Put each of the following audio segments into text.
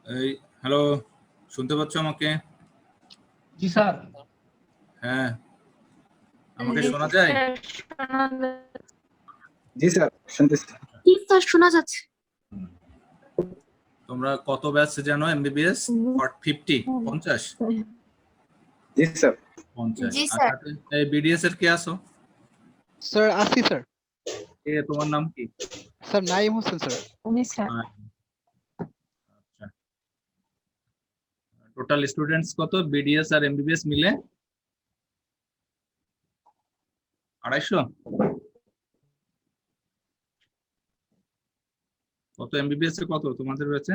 এই হ্যালো, শুনতে পাচ্ছ আমাকে? জি স্যার। হ্যাঁ, আমাকে শোনা যায়? জি স্যার, শুনতেছি। জি স্যার, শোনা যাচ্ছে। তোমরা কত ব্যাচ জানো এমবিবিএস? 50? 50? জি স্যার। 50। জি স্যার। এই বিডিএস এর কে আছো? স্যার আসি স্যার। কে, তোমার নাম কি? Sir Naim Hossain sir. Sir. আচ্ছা, টোটাল স্টুডেন্টস কত বিডিএস আর এমবিবিএস মিলে? 250? কত এমবিবিএস এ কত তোমাদের ব্যাচে?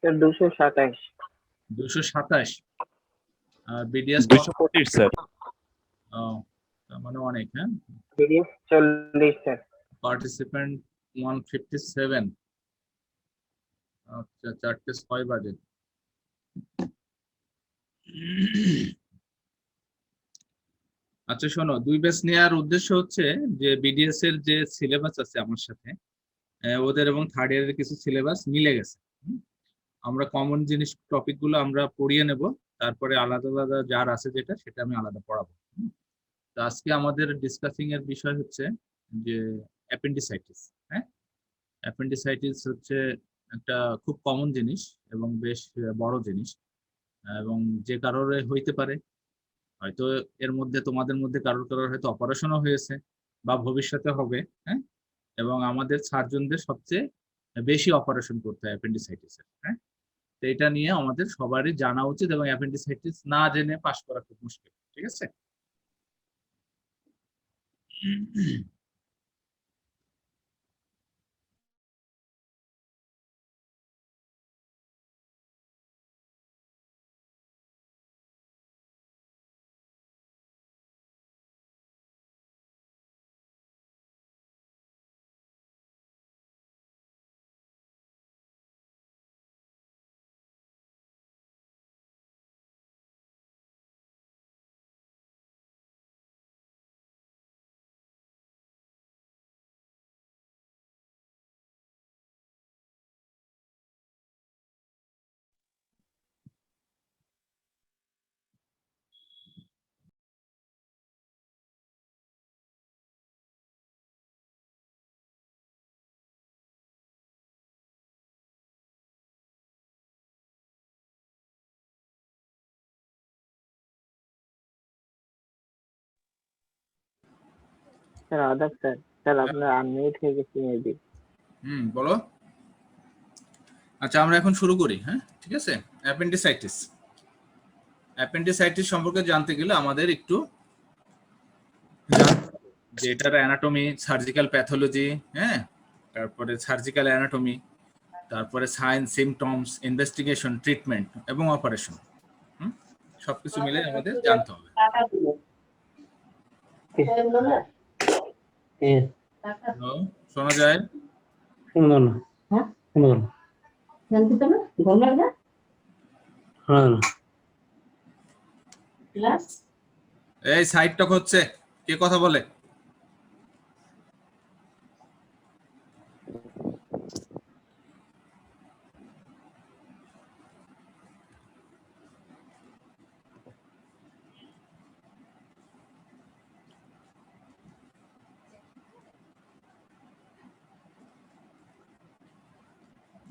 স্যার 227 227 আর বিডিএস 225 স্যার। ও তার মানে অনেক। হ্যাঁ, বিডিএস 40 স্যার পার্টিসিপেন্ট 157। আচ্ছা 4:06 বাজে। আচ্ছা শোনো, 2 ব্যাচ নেওয়ার উদ্দেশ্য হচ্ছে যে বিডিএস এর যে সিলেবাস আছে আমার সাথে ওদের এবং থার্ড ইয়ারের কিছু সিলেবাস মিলে গেছে। আমরা কমন জিনিস টপিক গুলো আমরা পড়িয়ে নেব, তারপরে আলাদা আলাদা যার আছে যেটা সেটা আমি আলাদা পড়াবো। তো আজকে আমাদের ডিসকাসিং এর বিষয় হচ্ছে যে অ্যাপেন্ডিসাইটিস। হ্যাঁ, অ্যাপেন্ডিসাইটিস হচ্ছে একটা খুব কমন জিনিস এবং বেশ বড় জিনিস, এবং যে কারোর হইতে পারে। হয়তো এর মধ্যে তোমাদের মধ্যে কারোর কারোর হয়তো অপারেশনও হয়েছে বা ভবিষ্যতে হবে। হ্যাঁ, এবং আমাদের সার্জনদের সবচেয়ে বেশি অপারেশন করতে হয় অ্যাপেন্ডিসাইটিসের। হ্যাঁ, তো এটা নিয়ে আমাদের সবারই জানা উচিত, এবং অ্যাপেন্ডিসাইটিস না জেনে পাস করা খুব মুশকিল। ঠিক আছে? স্যার আদাব স্যার। স্যার আপনার আনমিউট হয়ে গেছে মেবি। বলো। আচ্ছা আমরা এখন শুরু করি। হ্যাঁ, ঠিক আছে। অ্যাপেন্ডিসাইটিস অ্যাপেন্ডিসাইটিস সম্পর্কে জানতে গেলে আমাদের একটু যে এটার অ্যানাটমি, সার্জিক্যাল প্যাথোলজি, হ্যাঁ, তারপরে সার্জিক্যাল অ্যানাটমি, তারপরে সাইন, সিমটমস, ইনভেস্টিগেশন, ট্রিটমেন্ট এবং অপারেশন, সবকিছু মিলে আমাদের জানতে হবে। শোনা যায়? এই সাইড টক হচ্ছে, কে কথা বলে?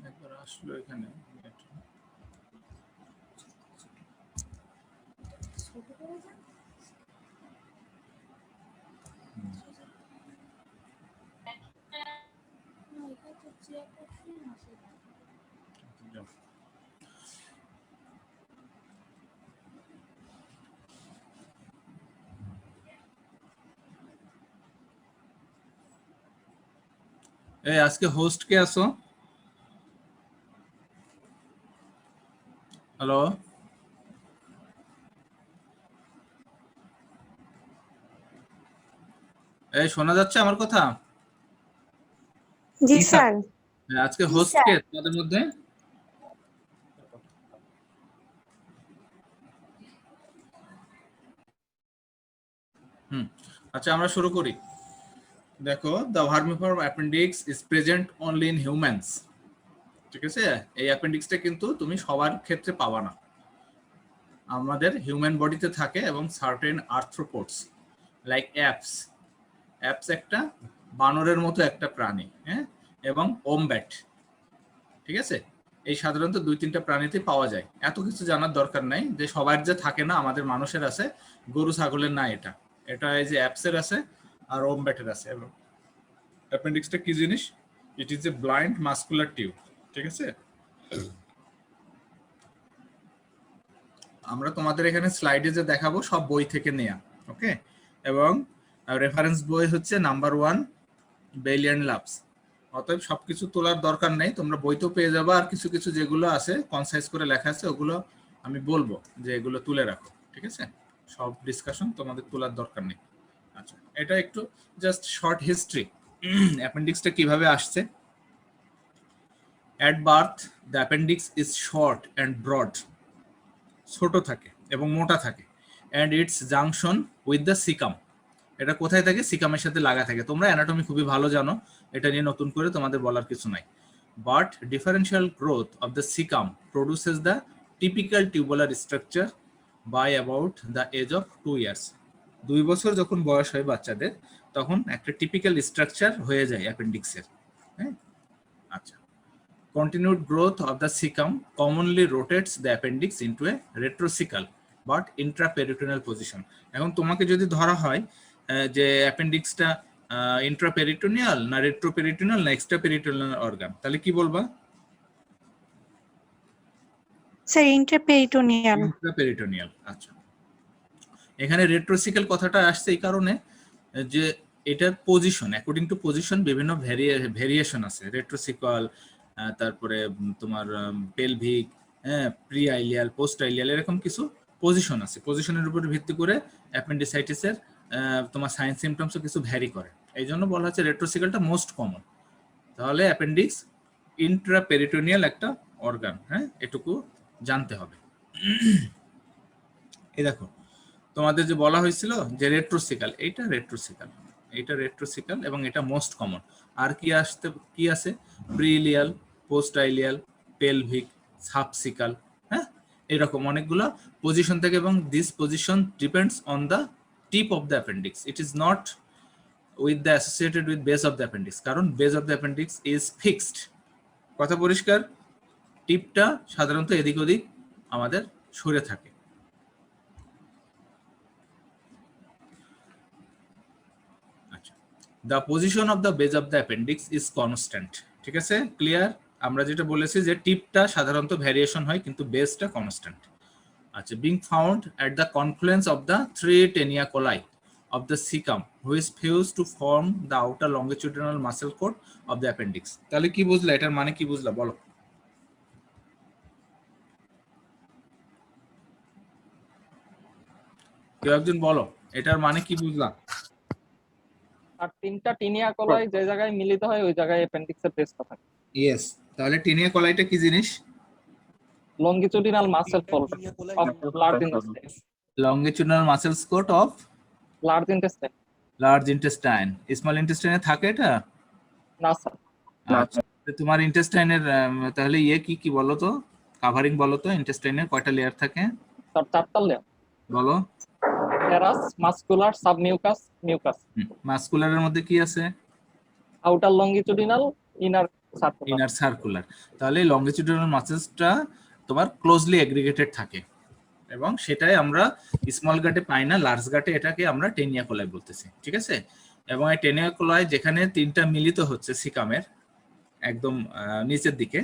একবার আসলো এখানে। এই আজকে হোস্ট কে আছো? হ্যালো, এই শোনা যাচ্ছে আমার কথা? জি স্যার। আজকে হোস্ট কে তোমাদের মধ্যে? আচ্ছা আমরা শুরু করি। দেখো, the vermiform appendix is present only in humans. ঠিক আছে? এই অ্যাপেন্ডিক্সটা কিন্তু তুমি সবার ক্ষেত্রে পাবা না। আমাদের হিউম্যান বডিতে থাকে এবং সার্টেন আর্থ্রোপোডস লাইক অ্যাপস একটা বানরের মতো একটা প্রাণী, হ্যাঁ, এবং ওমব্যাট। ঠিক আছে? এই সাধারণত 2-3টা প্রাণীতে পাওয়া যায়। এত কিছু জানার দরকার নাই যে সবার যে থাকে না, আমাদের মানুষের আছে, গরু ছাগলের না। এটা এই যে অ্যাপসের আছে আর ওমব্যাটের আছে। এবং অ্যাপেন্ডিক্সটা কি জিনিস? It is a blind muscular tube. ঠিক আছে? আমরা তোমাদের এখানে স্লাইডে যে দেখাবো সব বই থেকে নেয়া। ওকে? এবং রেফারেন্স বই হচ্ছে নাম্বার 1 বেইলি এন্ড লাভস, অতএব সবকিছু তোলার দরকার নেই, তোমরা বইতেও পেয়ে যাবে। আর কিছু কিছু যেগুলো আছে কনসাইজ করে লেখা আছে ওগুলো আমি বলবো যে এগুলো তুলে রাখো, ঠিক আছে? সব ডিসকাশন তোমাদের তোলার দরকার নেই। আচ্ছা, এটা একটু জাস্ট শর্ট হিস্ট্রি, অ্যাপেন্ডিক্সটা কিভাবে আসছে। At birth the appendix is short and broad, ছোট থাকে এবং মোটা থাকে, and its junction with the caecum, এটা কোথায় থাকে? সিকামের সাথে লাগা থাকে। তোমরা অ্যানাটমি খুবই ভালো জানো, এটা নিয়ে নতুন করে তোমাদের বলার কিছু নাই। But differential growth of the caecum produces the typical tubular structure by about the age of 2 years। 2 বছর যখন বয়স হয় বাচ্চাদের, তখন একটা টিপিক্যাল স্ট্রাকচার হয়ে যায় অ্যাপেন্ডিক্সের। হ্যাঁ, আচ্ছা। Continued growth of the cecum commonly rotates the appendix into a retrocecal but intraperitoneal position। এখন তোমাকে যদি ধরা হয় যে অ্যাপেন্ডিক্সটা ইন্ট্রাপেরিটোনিয়াল না রেট্রোপেরিটোনিয়াল না এক্সট্রাপেরিটোনিয়াল অর্গান, তাহলে কি বলবা? স্যার ইন্টারপেরিটোনিয়াল। ইন্ট্রাপেরিটোনিয়াল। আচ্ছা, এখানে রেট্রোসিক্যাল কথাটা আসছে এই কারণে যে এটার পজিশন, অ্যাকর্ডিং টু পজিশন বিভিন্ন ভেরিয়েশন আছে। রেট্রোসিক্যাল, তারপরে তোমার pelvic, pre ileal, post ileal, এরকম কিছু পজিশন আছে। পজিশনের উপর ভিত্তি করে অ্যাপেন্ডিসাইটিসের তোমার সাইন সিমটমসও কিছু ভ্যারি করে, এই জন্য বলা হচ্ছে রেট্রোসিক্যালটা মোস্ট কমন। তাহলে অ্যাপেন্ডিক্স ইন্ট্রাপেরিটোনিয়াল একটা অর্গান, হ্যাঁ, এটুকু জানতে হবে। এই দেখো তোমাদের যে বলা হয়েছিল যে রেট্রোসিক্যাল, এইটা রেট্রোসিক্যাল, এটা রেট্রোসিক্যাল এবং এটা মোস্ট কমন। আর কি আছে? Preileal, post ileal, pelvic, subcaecal, হ্যাঁ, এরকম অনেকগুলো পজিশন থেকে, এবং this position depends on the tip of the appendix. It is not with the associated with base of the appendix, কারণ base of the appendix is fixed. কথা পরিষ্কার? টিপটা সাধারণত এদিক ওদিক আমাদের সরে থাকে। The position of the base of the appendix is constant, ঠিক আছে? ক্লিয়ার? আমরা যেটা বলেছি যে টিপটা সাধারণত ভ্যারিয়েশন হয় কিন্তু বেসটা কনস্ট্যান্ট। আচ্ছা, being found at the confluence of the 3 tenia coli of the cecum which fuse to form the outer longitudinal muscle coat of the appendix। তাহলে কি বুঝলা? এটার মানে কি বুঝলা বলো? কেউ একজন বলো, এটার মানে কি বুঝলা? আর 3টা টিনিয়া কলাই যে জায়গায় মিলিত হয় ওই জায়গায় অ্যাপেন্ডিক্সের বেসটা থাকে। ইয়েস। তাহলে টিনিয়া কলাইটা কি জিনিস? Longitudinal muscle fold of large intestine. Longitudinal muscles coat of large intestine. Large intestine. Small ইন্টেস্টাইনে থাকে এটা? না স্যার। আচ্ছা, তোমার ইন্টেস্টাইনের তাহলে ইয়ে কি কি বলো তো, কাভারিং বলো তো, ইন্টেস্টাইনের কয়টা লেয়ার থাকে? স্যার 4টা লেয়ার। বলো। টেরাস, মাসকুলার, সাবমিউকাস, মিউকাস। মাসকুলারের মধ্যে কি আছে? Outer longitudinal, inner circular. Inner circular. তাহলে লঙ্গিচুডিনাল মাসেলসটা তোমার ক্লোজলি এগ্রিগেটেড থাকে, এবং সেটাই আমরা স্মল গাটে পাই না, লার্জ গাটে এটাকে আমরা টেনিয়া কোলাই বলতেছি, ঠিক আছে? এবং এই টেনিয়া কোলাই যেখানে 3টা মিলিত হচ্ছে সিকামের একদম নিচের দিকে,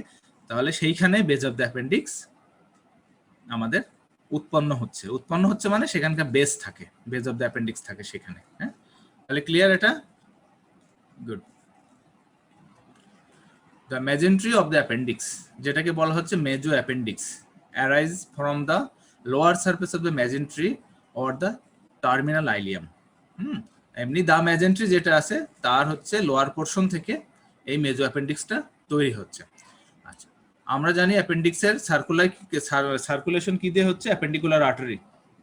তাহলে সেইখানে বেজ অফ দ্য অ্যাপেন্ডিক্স আমাদের উৎপন্ন হচ্ছে মানে সেখানকার বেস থাকে, বেজ অফ দ্য অ্যাপেন্ডিক্স থাকে সেখানে। হ্যাঁ, তাহলে ক্লিয়ার এটা? Good. The mesentery of the appendix, যেটাকে বলা হচ্ছে mesoappendix, arise from the lower surface of the mesentery or the terminal ileum. এমনি দা মেজেন্ট্রি যেটা আছে তার হচ্ছে লোয়ার পোর্শন থেকে এই মেজো অ্যাপেন্ডিক্সটা তৈরি হচ্ছে। আচ্ছা, আমরা জানি অ্যাপেন্ডিক্সের সার্কুলেশন কি দিয়ে হচ্ছে? অ্যাপেন্ডিকুলার আর্টারি,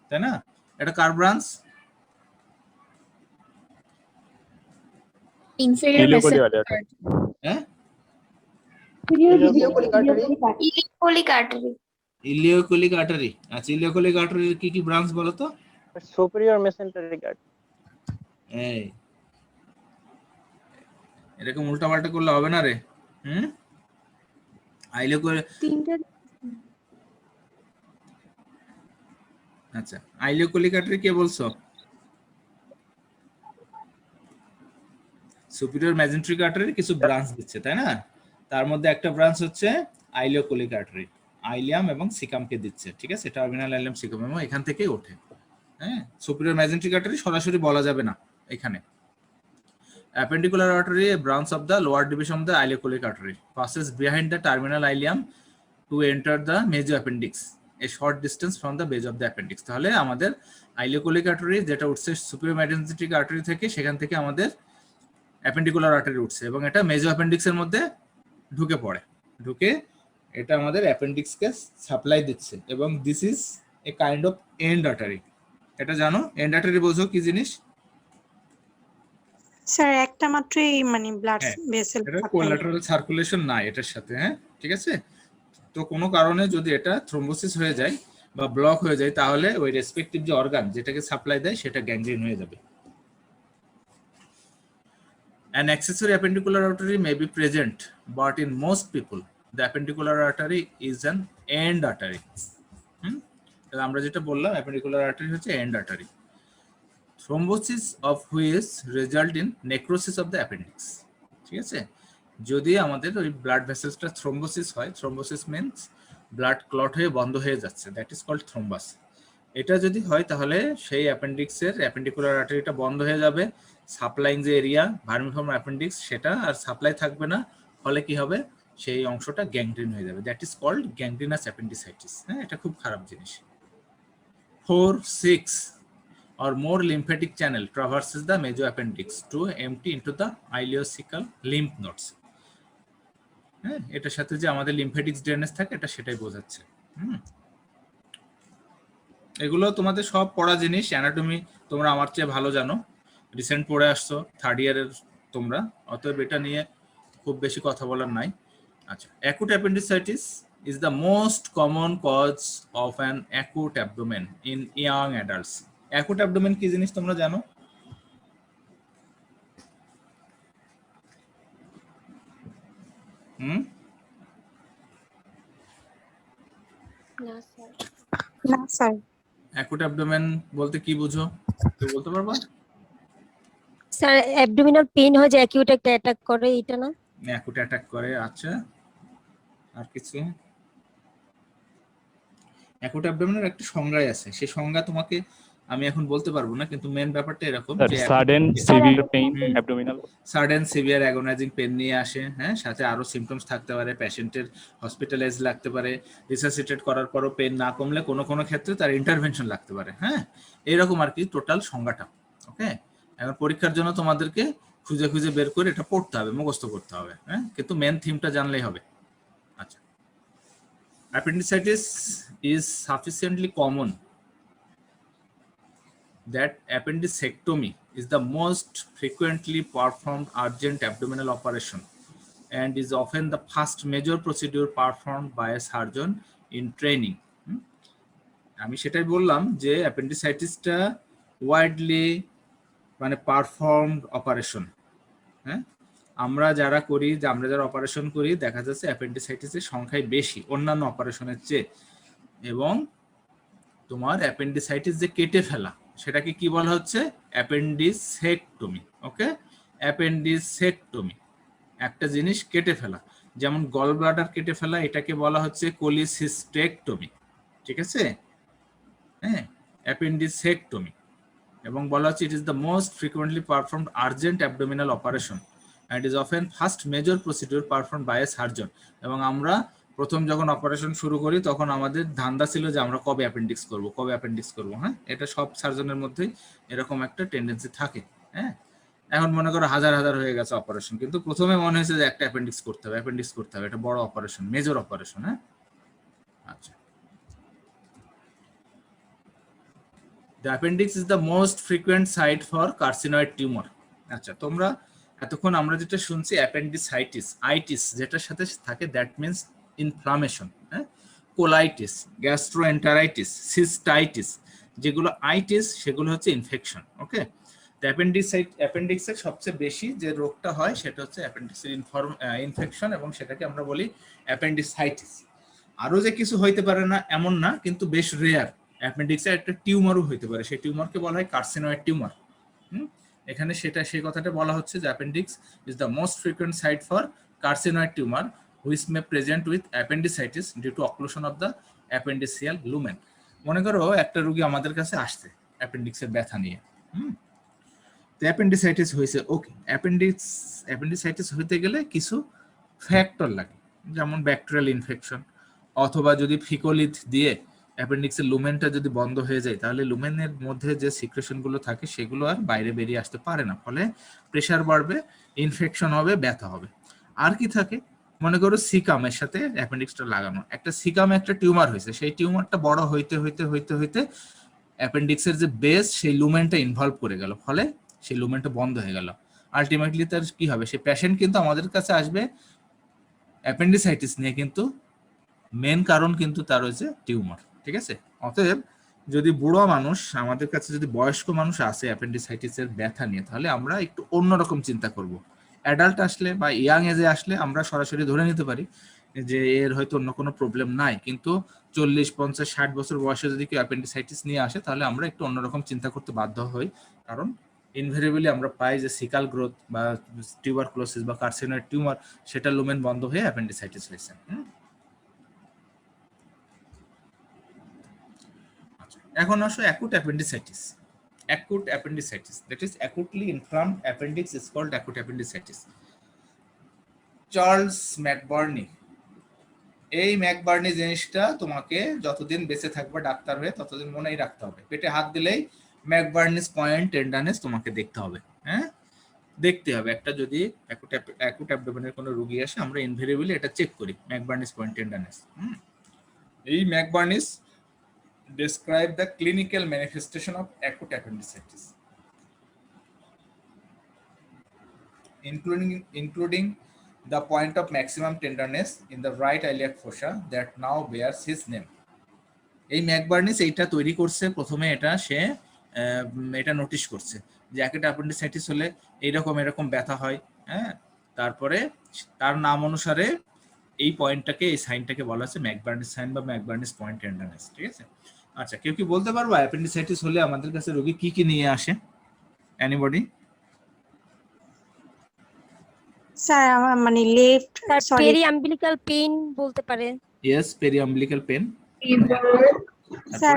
তাই না? এটা কার ব্রাঞ্চ? ইনফেরিয়র হ্যাঁ, ইলিওকোলিক আর্টারি। ইলিওকোলিক আর্টারি। আচ্ছা, ইলিওকোলিক আর্টারির কি কি ব্রাঞ্চ বলো তো? সুপিরিয়র মেসেন্টারি গার্ড। এই এরকম উল্টাপাল্টা করলে হবে না রে। আচ্ছা, আইলিওকোলিক আর্টারি কে বলছো? সুপিরিয়র মেজেন্ট্রিক আর্টারির কিছু ব্রাঞ্চ দিচ্ছে, তাই না? তার মধ্যে একটা ব্রাঞ্চ হচ্ছে আইলিওকোলিক আর্টারি, আইলিয়াম এবং সিকামকে দিচ্ছে, ঠিক আছে? টার্মিনাল আইলিয়াম, সিকাম, এবং এখান থেকেই ওঠে। হ্যাঁ, সুপিরিয়র মেজেন্ট্রিক আর্টারি সরাসরি বলা যাবে না এখানে। appendicular artery, a branch of the lower division of the ileocholic artery, passes behind the terminal ileum to enter the major appendix, a short distance from the base of the appendix. তাহলে আমাদের ileocholic artery যেটা উঠছে superior mesenteric artery থেকে, সেখান থেকে আমাদের appendicular artery উঠছে এবং এটা মেজর অ্যাপেন্ডিক্সের মধ্যে ঢুকে এটা আমাদের অ্যাপেন্ডিক্সকে সাপ্লাই দিচ্ছে এবং this is a kind of end artery. এটা জানো এন্ড আর্টারি বোঝো কি জিনিস? স্যার একটা মাত্রই মানে ব্লাড হ্যাঁ, ভেসেল এটা কোলাটারাল সার্কুলেশন নাই এটার সাথে, হ্যাঁ ঠিক আছে। তো কোনো কারণে যদি এটা থ্রোম্বোসিস হয়ে যায় বা ব্লক হয়ে যায় তাহলে ওই রেসপেক্টিভ যে অর্গান যেটাকে সাপ্লাই দেয় সেটা গ্যাংগ্রিন হয়ে যাবে। An accessory appendicular artery may be present, but in most people, the appendicular artery is an end artery. তাহলে আমরা যেটা বললাম appendicular artery হচ্ছে end artery. Thrombosis of which result in necrosis of the appendix. ঠিক আছে, যদি আমাদের ওই ব্লাড ভেসেলসটা থ্রোম্বোসিস হয়, থ্রোম্বোসিস মিন্স ব্লাড ক্লট হয়ে বন্ধ হয়ে যাচ্ছে, দ্যাট ইজ কল্ড থ্রোম্বাস। এটা যদি হয় তাহলে সেই অ্যাপেন্ডিক্সের অ্যাপেন্ডিকুলার আর্টারিটা বন্ধ হয়ে যাবে, সাপ্লাইং যে এরিয়া ভার্মিফর্ম অ্যাপেন্ডিক্স সেটা আর সাপ্লাই থাকবে না, ফলে কি হবে সেই অংশটা গ্যাংগ্রিন হয়ে যাবে, that is called gangrenous appendicitis. হ্যাঁ, এটা খুব খারাপ জিনিস। 4, 6 or more lymphatic channel traverses the major appendix to empty into the ileocecal lymph nodes. হ্যাঁ, এটার সাথে যে আমাদের লিম্ফেটিক্স ড্রেনেজ থাকে এটা সেটাই বোঝাচ্ছে। এগুলো তোমাদের সব পড়া জিনিস, অ্যানাটমি তোমরা আমার চেয়ে ভালো জানো, রিসেন্ট পড়ে আসছো, থার্ড ইয়ারের তোমরা, অতএব এটা নিয়ে খুব বেশি কথা বলার নাই। আচ্ছা, acute appendicitis is the most common cause of an acute abdomen in young adults. Acute abdomen কি জিনিস তোমরা জানো? না স্যার। অ্যাকুট অ্যাবডোমেন বলতে কি বুঝো, কেউ বলতে পারবা? স্যার অ্যাবডোমিনাল পেইন হয় যে অ্যাকিউট একটা অ্যাটাক করে, এটা না? অ্যাকুট অ্যাটাক করে। আচ্ছা, আর কিছু? অ্যাকুট অ্যাবডোমেনের একটা সংজ্ঞা আছে, সেই সংজ্ঞা তোমাকে আমি এখন বলতে পারবো না, কিন্তু মেন ব্যাপারটা এরকম যে sudden severe pain abdominal, sudden severe agonising pain নিয়ে আসে। হ্যাঁ, সাথে আরো সিম্পটমস থাকতে পারে, পেশেন্টের হসপিটালাইজ লাগতে পারে, রিসাসিটেট করার পরও পেন না কমলে কোনো কোনো ক্ষেত্রে তার ইন্টারভেনশন লাগতে পারে। হ্যাঁ, এইরকম আর কি টোটাল সংজ্ঞাটা। ওকে, এখন পরীক্ষার জন্য তোমাদেরকে খুঁজে খুঁজে বের করে এটা পড়তে হবে, মুখস্থ করতে হবে। হ্যাঁ, কিন্তু মেন থিমটা জানলেই হবে। আচ্ছা, appendicitis is sufficiently common that appendicectomy is the most frequently performed urgent abdominal operation and is often the first major procedure performed by a surgeon in training. আমি সেটাই বললাম যে অ্যাপেন্ডিসাইটিসটা ওয়াইডলি মানে পারফর্মড অপারেশন। হ্যাঁ, আমরা যারা অপারেশন করি দেখা যাচ্ছে অ্যাপেন্ডিসাইটিসের সংখ্যাই বেশি অন্যান্য অপারেশনের চেয়ে। এবং তোমার অ্যাপেন্ডিসাইটিস যে কেটে ফেলা সেটাকে কি বলা হচ্ছে? অ্যাপেন্ডিসেক্টমি। ওকে, অ্যাপেন্ডিসেক্টমি একটা জিনিস কেটে ফেলা, যেমন গল ব্লাডার কেটে ফেলা এটাকে বলা হচ্ছে কোলিসিস্টেকটমি। ঠিক আছে, হ্যাঁ, অ্যাপেন্ডিসেক্টমি। এবং বলা হচ্ছে it is the most frequently performed urgent abdominal operation and is often first major procedure performed by a surgeon. এবং আমরা প্রথম যখন অপারেশন শুরু করি তখন আমাদের ধান্দা ছিল যে আমরা কবে অ্যাপেন্ডিক্স করব। হ্যাঁ, এটা সব সার্জনের মধ্যেই এরকম একটা টেন্ডেন্সি থাকে। হ্যাঁ, এখন মনে করো হাজার হাজার হয়ে গেছে অপারেশন, কিন্তু প্রথমে মনে হয়েছে যে একটা অ্যাপেন্ডিক্স করতে হবে, এটা বড় অপারেশন, মেজর অপারেশন। হ্যাঁ, আচ্ছা, the appendix is the most frequent site for carcinoid tumor. আচ্ছা, তোমরা এতক্ষণ আমরা যেটা শুনছি অ্যাপেন্ডিসাইটিস, আইটিস যেটার সাথে থাকে দ্যাট মিন্স ইনফ্লামেশন। হ্যাঁ, কোলাইটিস, গ্যাস্ট্রোএন্টারাইটিস, সিস্টাইটিস, যেগুলো আইটিস সেগুলো হচ্ছে ইনফেকশন। ওকে, অ্যাপেন্ডিক্সের সবচেয়ে বেশি যে রোগটা হয় সেটা হচ্ছে অ্যাপেন্ডিক্সের ইনফেকশন, এবং সেটাকে আমরা বলি অ্যাপেন্ডিসাইটিস। আরো যে কিছু হইতে পারে না এমন না, কিন্তু বেশ রেয়ার। অ্যাপেন্ডিক্সের একটা টিউমারও হইতে পারে, সেই টিউমারকে বলা হয় কার্সিনয়েড টিউমার। এখানে সেই কথাটা বলা হচ্ছে যে appendix is the most frequent site for carcinoid tumour which may present with appendicitis due to occlusion of the appendiceal lumen. মনে করো একটা রোগী আমাদের কাছে আসছে অ্যাপেন্ডিক্সের ব্যথা নিয়ে। অ্যাপেন্ডিসাইটিস হয়েছে, ওকে। অ্যাপেন্ডিসাইটিস হতে গেলে কিছু ফ্যাক্টর লাগে, যেমন ব্যাকটেরিয়াল ইনফেকশন, অথবা যদি ফিকোলিথ দিয়ে অ্যাপেন্ডিক্সের লুমেনটা যদি বন্ধ হয়ে যায়, তাহলে লুমেনের মধ্যে যে সিক্রেশনগুলো থাকে সেগুলো আর বাইরে বেরিয়ে আসতে পারে না, ফলে প্রেশার বাড়বে, ইনফেকশন হবে, ব্যথা হবে। আর কি থাকে, মনে করো সিকামের সাথে অ্যাপেন্ডিক্সটা লাগানো, একটা সিকামে একটা টিউমার হয়েছে, সেই টিউমারটা বড় হইতে হইতে হইতে হইতে অ্যাপেন্ডিক্সের যে বেস সেই লুমেনটা ইনভলভ করে গেল, ফলে সেই লুমেনটা বন্ধ হয়ে গেল। আলটিমেটলি তার কি হবে, সেই পেশেন্ট কিন্তু আমাদের কাছে আসবে অ্যাপেন্ডিসাইটিস নিয়ে, কিন্তু মেন কারণ কিন্তু তার হচ্ছে টিউমার, ঠিক আছে? অতএব যদি বুড়ো মানুষ আমাদের কাছে, যদি বয়স্ক মানুষ আসে অ্যাপেন্ডিসাইটিসের ব্যথা নিয়ে, তাহলে আমরা একটু অন্যরকম চিন্তা করব। অ্যাডাল্ট আসলে বা ইয়াং এজে আসলে আমরা সরাসরি ধরে নিতে পারি যে এর হয়তো অন্য কোনো প্রবলেম নাই, কিন্তু 40, 50, 60 বছর বয়সে যদি কেউ অ্যাপেন্ডিসাইটিস নিয়ে আসে, তাহলে আমরা একটু অন্যরকম চিন্তা করতে বাধ্য হই, কারণ ইনভেরিয়েবলি আমরা পাই যে সিকাল গ্রোথ বা টিউবারকুলোসিস বা কার্সিনোয়েড টিউমার, সেটা লুমেন বন্ধ হয়ে অ্যাপেন্ডিসাইটিস হয়েছে। এখন আসো acute appendicitis. Acute appendicitis, that is acutely inflamed appendix is called acute appendicitis. Charles McBurney, এই ম্যাকবার্নি জিনিসটা তোমাকে যতদিন বেঁচে থাকবে ডাক্তার হয়ে ততদিন মনেই রাখতে হবে। পেটে হাত দিলেই ম্যাকবার্নিস পয়েন্ট টেন্ডারনেস তোমাকে দেখতে হবে, হ্যাঁ দেখতে হবে। একটা যদি অ্যাকুট অ্যাবডোমেনের কোনো রোগী আসে, আমরা ইনভেরিয়েবলি এটা চেক করি, ম্যাকবার্নিস পয়েন্ট টেন্ডারনেস। এই ম্যাকবার্নিস describe the clinical manifestation of acute appendicitis, including the point of maximum tenderness in the right iliac fossa that now bears his name. এই ম্যাকবার্নিস এইটা তৈরি করছে প্রথমে, এটা নোটিশ করছে যে অ্যাকুট অ্যাপেন্ডিসাইটিস হলে এরকম ব্যথা হয়, হ্যাঁ। তারপরে তার নাম অনুসারে এই পয়েন্টটাকে, এই সাইনটাকে বলা হচ্ছে ম্যাকবার্নিস সাইন বা ম্যাকবার্নিস পয়েন্ট টেন্ডারনেস, ঠিক আছে? আচ্ছা, কেউ কি বলতে পারবা অ্যাপেন্ডিসাইটিস হলে আমাদের কাছে রোগী কি কি নিয়ে আসে? এনিবডি? স্যার আমার মানে লেফট সরি পেরিয়াম্বিলিক্যাল পেইন বলতে পারে। Yes, periumbilical pain. Sir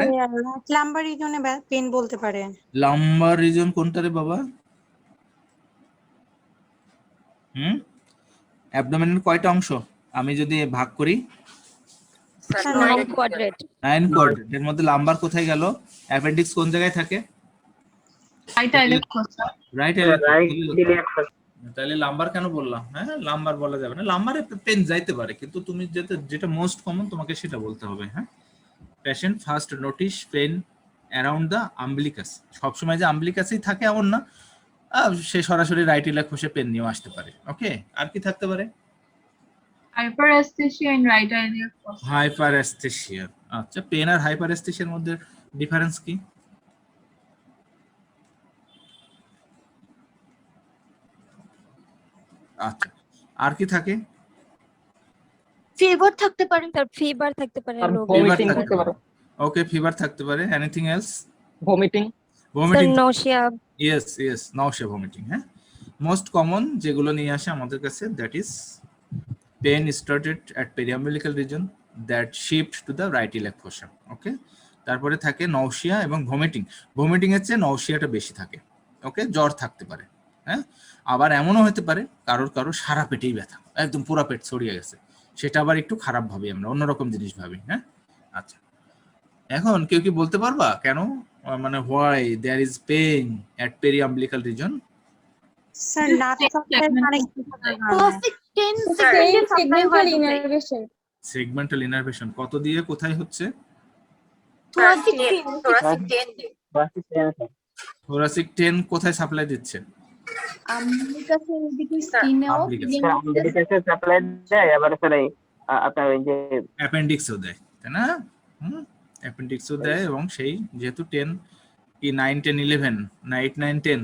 lumbar রিজনে পেন বলতে পারে। লাম্বার রিজন কোনটা রে বাবা? অ্যাবডোমেনের কয়টা অংশ আমি যদি ভাগ করি? 9 কোয়াড্রেন্ট। 9 কোয়াড্রেন্ট। এর মধ্যে লাম্বার কোথায় গেল? অ্যাপেন্ডিক্স কোন জায়গায় থাকে? Right eyelet ফোসা। Right eyelet. তাহলে লাম্বার কেন বললাম? হ্যাঁ, লাম্বার বলা যাবে না, লাম্বারে পেন যাইতে পারে, কিন্তু তুমি যেটা মোস্ট কমন তোমাকে সেটা বলতে হবে, হ্যাঁ। Patient first notice pain around the umbilicus. সবসময় যে আম্বিলিকাসই থাকে এমন না, সে সরাসরি রাইট ইলিয়াক ফোসা পেন নিয়ে আসতে পারে। ওকে, আর কি থাকতে পারে? হাইপারএস্থেসিয়া ইন রাইট আইলেট ফোসা। হাইপারএস্থেসিয়া। আচ্ছা, পেন আর হাইপারএস্থেসিয়ার মধ্যে ডিফারেন্স কি? আচ্ছা, আর কি থাকে? ফিভার থাকতে পারে। তার ফিভার থাকতে পারে, আর low ভমিটিং fever। করতে পারে। ওকে, ফিভার থাকতে পারে। Anything else? Vomiting. Sir vomiting. Nausea. Yes, nausea, vomiting. হ্যাঁ, মোস্ট কমন যেগুলো নিয়ে আসে আমাদের কাছে, that is pain started at periumbilical region that shift to the right iliac fossa. Okay, তারপরে থাকে নৌসিয়া এবং ভমিটিং। ভমিটিং এর চেয়ে নৌসিয়াটা বেশি থাকে। ওকে, জ্বর থাকতে পারে, হ্যাঁ। আবার এমনও হতে পারে কারোর সারা পেটেই ব্যথা, একদম পুরো পেট ছড়িয়ে গেছে, সেটা আবার একটু খারাপ ভাবি, আমরা অন্যরকম জিনিস ভাবি, হ্যাঁ। আচ্ছা, এখন কেউ কি বলতে পারবা কেন, মানে why there is pain at periumbilical region? Sir nerve supply মানে সেগমেন্টাল ইনারভেশন। সেগমেন্টাল ইনারভেশন কত দিয়ে কোথায় হচ্ছে? থোরাসিক 10 কোথায় সাপ্লাই দিচ্ছে? আম্বিলিকাসের এদিকে স্কিনেও আম্বিলিকাসে সাপ্লাই দেয়, আবার স্যার আপনার ওই যে অ্যাপেন্ডিক্সও দেয়, তাই না? অ্যাপেন্ডিক্সও দেয়, এবং সেই যেহেতু 10 কি 9, 10, 11 না 8, 9, 10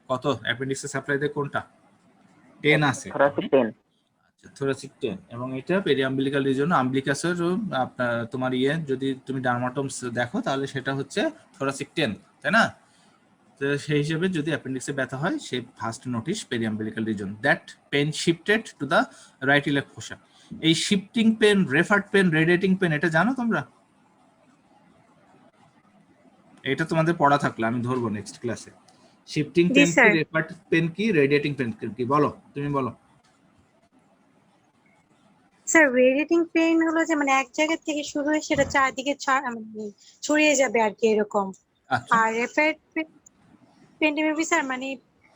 কত অ্যাপেন্ডিক্সে সাপ্লাই দেয় কোনটা? 10 আছে, থোরাসিক 10। আচ্ছা, থোরাসিক 10, এবং এটা পেরিয়াম্বিলিক্যাল রিজন। আম্বিলিকাসের আপনার তোমার যদি তুমি ডার্মাটোমস দেখো, তাহলে সেটা হচ্ছে থোরাসিক 10, তাই না? তো সেই হিসেবে যদি অ্যাপেন্ডিক্সে ব্যথা হয়, সে first notice periumbilical region that pain shifted to the right iliac fossa. এই shifting pain, referred pain, radiating pain, এটা জানো তোমরা? এটা তোমাদের পড়া থাকলে আমি ধরবো নেক্সট ক্লাসে। শিফটিং জি, পেন কি, স্যার। রেফার পেন কি, রেডিয়েটিং পেন কি, বলো, তুমি বলো। স্যার রেডিয়েটিং পেইন হলো যে মানে এক জায়গা থেকে শুরু হয়ে সেটা চারদিকে ছড়িয়ে যাবে আর কি এরকম। আচ্ছা, আর রেফারেড পেইনটা মেবি স্যার মানে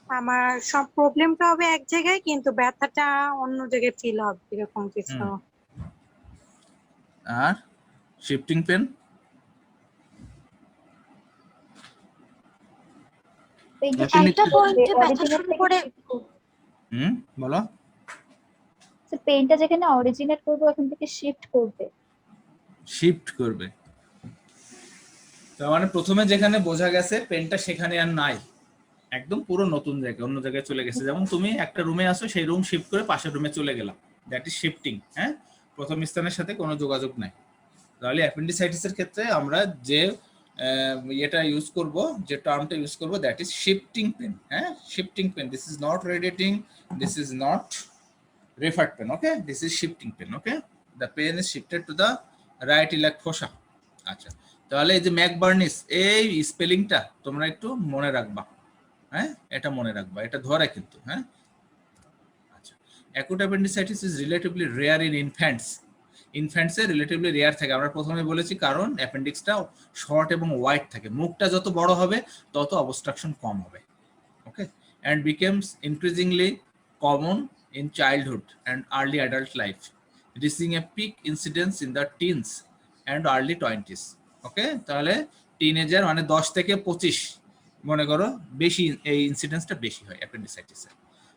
আমার সব প্রবলেমটা হবে এক জায়গায় কিন্তু ব্যথাটা অন্য জায়গায় ফিল হবে এরকম কিছু। হুম। আর শিফটিং পেন একটা পয়েন্টে ব্যথা শুরু করে বলো। পেইনটা যেখানে অরিজিনেট করবে ওখান থেকে শিফট করবে। শিফট করবে, তার মানে প্রথমে যেখানে বোঝা গেছে পেনটা সেখানে আর নাই, একদম পুরো নতুন জায়গায়, অন্য জায়গায় চলে গেছে। যেমন তুমি একটা রুমে আসো, সেই রুম শিফট করে পাশের রুমে চলে গেলাম, দ্যাট ইজ শিফটিং। হ্যাঁ, প্রথম স্থানের সাথে কোনো যোগাযোগ নাই। তাহলে অ্যাপেন্ডিসাইটিসের ক্ষেত্রে আমরা যে এটা ইউজ করব, যে টার্মটা ইউজ করব, দ্যাট ইজ শিফটিং পেন। হ্যাঁ, shifting pain, this is not radiating, this is not referred pain. Okay, this is shifting pain. Okay, the pain is shifted to the right iliac fossa. আচ্ছা, তাহলে এই যে ম্যাকবার্নিস, এই স্পেলিংটা তোমরা একটু মনে রাখবা। হ্যাঁ, এটা মনে রাখবা, এটা ধরে কিন্তু। হ্যাঁ, আচ্ছা, acute appendicitis is relatively rare in infants. ইনফ্যান্টসে রিলেটিভলি রেয়ার থাকে, আমরা প্রথমে বলেছি, কারণ অ্যাপেন্ডিক্সটা শর্ট এবং ওয়াইড থাকে। মুখটা যত বড় হবে তত অবস্ট্রাকশন কম হবে। Okay, and becomes increasingly common in childhood and early adult life, reaching a peak incidence in the teens and early 20s. Okay, তাহলে টিনেজার মানে 10 থেকে 25 মনে করো বেশি, এই ইনসিডেন্সটা বেশি হয় অ্যাপেন্ডিসাইটিসের।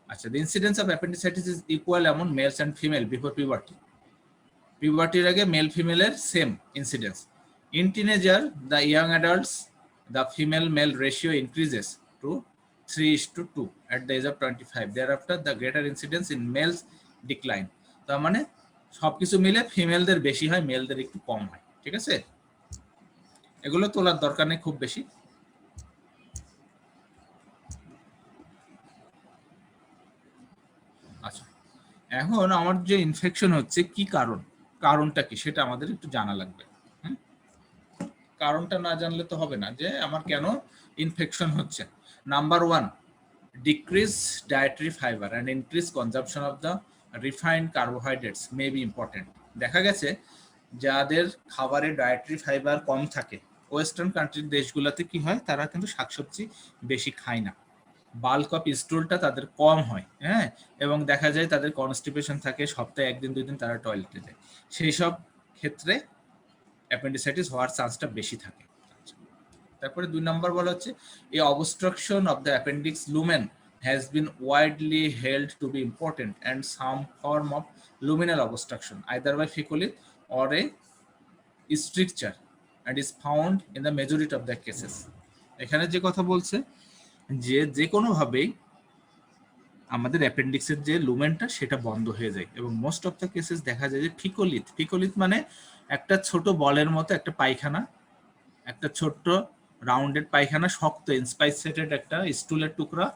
আচ্ছা, the incidence of appendicitis is equal among males and female before puberty. Pubertyর আগে মেল ফিমেলের same incidence. In teenager, the young adults, the female male ratio increases to 3:2 at the age of 25. Thereafter, the greater incidence in males decline. তার মানে সবকিছু মিলে ফিমেলদের বেশি হয়, মেলদের একটু কম হয়। ঠিক আছে, এগুলো তোলার দরকার নেই খুব বেশি। আচ্ছা, এখন আমার যে ইনফেকশন হচ্ছে, কি কারণটা কি সেটা আমাদের একটু জানা লাগবে। কারণটা না জানলে তো হবে না যে আমার কেন ইনফেকশন হচ্ছে। Number 1, decrease dietary fiber and increase consumption of the refined carbohydrates may be important. দেখা গেছে যাদের খাবারে ডায়েটারি ফাইবার কম থাকে, ওয়েস্টার্ন কান্ট্রির দেশগুলোতে কি হয়, তারা কিন্তু শাকসবজি বেশি খায় না, বাল্ক অফ স্টুলটা তাদের কম হয়। হ্যাঁ, এবং দেখা যায় তাদের কনস্টিপেশন থাকে, সপ্তাহে 1-2 দিন তারা টয়লেটে যায়। সেই সব ক্ষেত্রে অ্যাপেন্ডিসাইটিস হওয়ার চান্সটা বেশি থাকে। তারপরে 2 নম্বর বলা হচ্ছে, এই obstruction of the appendix lumen has been widely held to be important, and some form of luminal obstruction either by fecolith or a stricture and is found in the majority of the cases. এখানে যে কথা বলছে যে কোনো ভাবেই আমাদের অ্যাপেন্ডিক্সের যে লুমেনটা সেটা বন্ধ হয়ে যায়, এবং মোস্ট অফ দ্য কেসেস দেখা যায় যে ফিকোলিথ মানে একটা ছোট বলের মতো একটা পায়খানা, একটা ছোট্ট রাউন্ডেড পায়খানা, শক্ত ইনস্পাইসেটেড একটা স্টুলের টুকরা,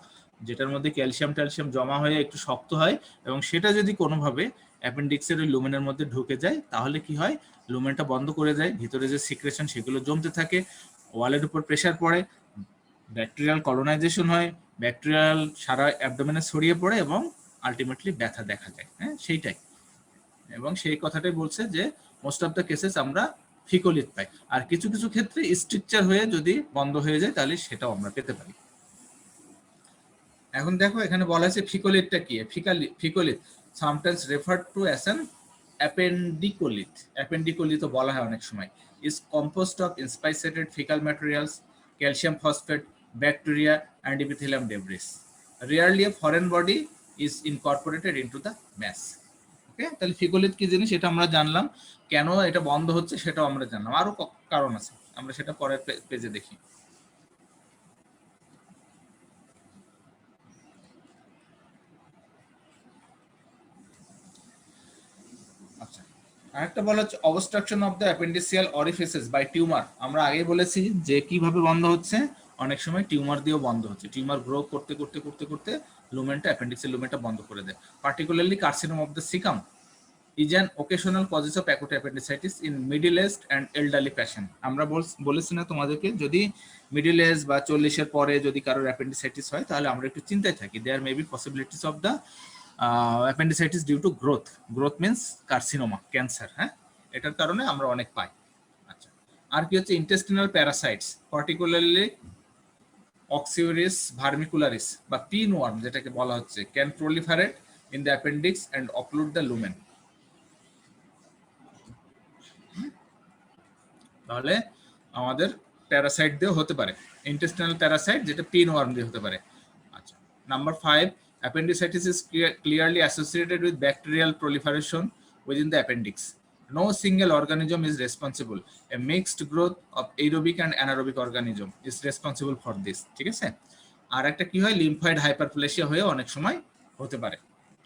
যেটার মধ্যে ক্যালসিয়াম জমা হয়ে একটু শক্ত হয়, এবং সেটা যদি কোনোভাবে অ্যাপেন্ডিক্সের ওই লুমেনের মধ্যে ঢুকে যায়, তাহলে কি হয়, লুমেনটা বন্ধ করে যায়, ভিতরে যে সিক্রেশন সেগুলো জমতে থাকে, ওয়ালের উপর প্রেশার পড়ে, ব্যাকটেরিয়াল কলোনাইজেশন হয়, ব্যাকটেরিয়াল সারা অ্যাবডোমেনে ছড়িয়ে পড়ে, এবং আলটিমেটলি ব্যথা দেখা যায়। হ্যাঁ, সেইটাই, এবং সেই কথাটাই বলছে যে মোস্ট অফ দ্য কেসেস আমরা ফিকোলিথ পাই, আর কিছু কিছু ক্ষেত্রে স্ট্রিকচার হয়ে যদি বন্ধ হয়ে যায় তাহলে সেটাও আমরা পেতে পারি। এখন দেখো এখানে বলা আছে ফিকোলিথটা কি। Faecolith sometimes referred to as an appendicolith, অ্যাপেন্ডিকোলিথও বলা হয় অনেক সময়, is composed of inspissated faecal materials, calcium phosphate, bacteria and epithelium debris. Rarely a foreign body is incorporated into the mass. Okay, তাহলে ফিকোলিথ কি জিনিস এটা আমরা জানলাম, কেন এটা বন্ধ হচ্ছে সেটাও আমরা জানলাম, আরো কারণ আছে, আমরা সেটা পরের পেজে দেখি। আচ্ছা, আরেকটা বলা হচ্ছে obstruction of the appendiceal orifices by tumour. আমরা আগেই বলেছি যে কিভাবে বন্ধ হচ্ছে, অনেক সময় টিউমার দিয়েও বন্ধ হচ্ছে। টিউমার গ্রো করতে করতে লুমেনটা, অ্যাপেন্ডিক্সের লুমেনটা বন্ধ করে দেয়, particularly carcinoma of the caecum is an occasional causes of acute appendicitis in middle-aged and elderly patient. আমরা বলেছি না তোমাদেরকে, যদি মিডল এজ বা 40 এর পরে যদি কারোর অ্যাপেন্ডিসাইটিস হয় তাহলে আমরা একটু চিন্তায় থাকি। There may be possibilities of the appendicitis due to growth. Growth means carcinoma, cancer. হ্যাঁ, এটার কারণে আমরা অনেক পাই। আচ্ছা, আর কি হচ্ছে intestinal parasites, particularly oxyuris vermicularis বা পিন ওয়ার্ম যেটাকে বলা হচ্ছে, can proliferate in the appendix and occlude the lumen. তাহলে আমাদের প্যারাসাইট দিয়ে হতে পারে, ইন্টেস্টিনাল প্যারাসাইট যেটা পিন ওয়ার্ম দিয়ে হতে পারে। আচ্ছা, number 5, appendicitis is clearly associated with bacterial proliferation within the appendix. No single organism is responsible. A mixed growth of aerobic and anaerobic organism is responsible for this. ঠিক আছে? আর একটা কি হয়, লিম্ফয়েড হাইপারপ্লেসিয়া হয়ে অনেক সময় হতে পারে।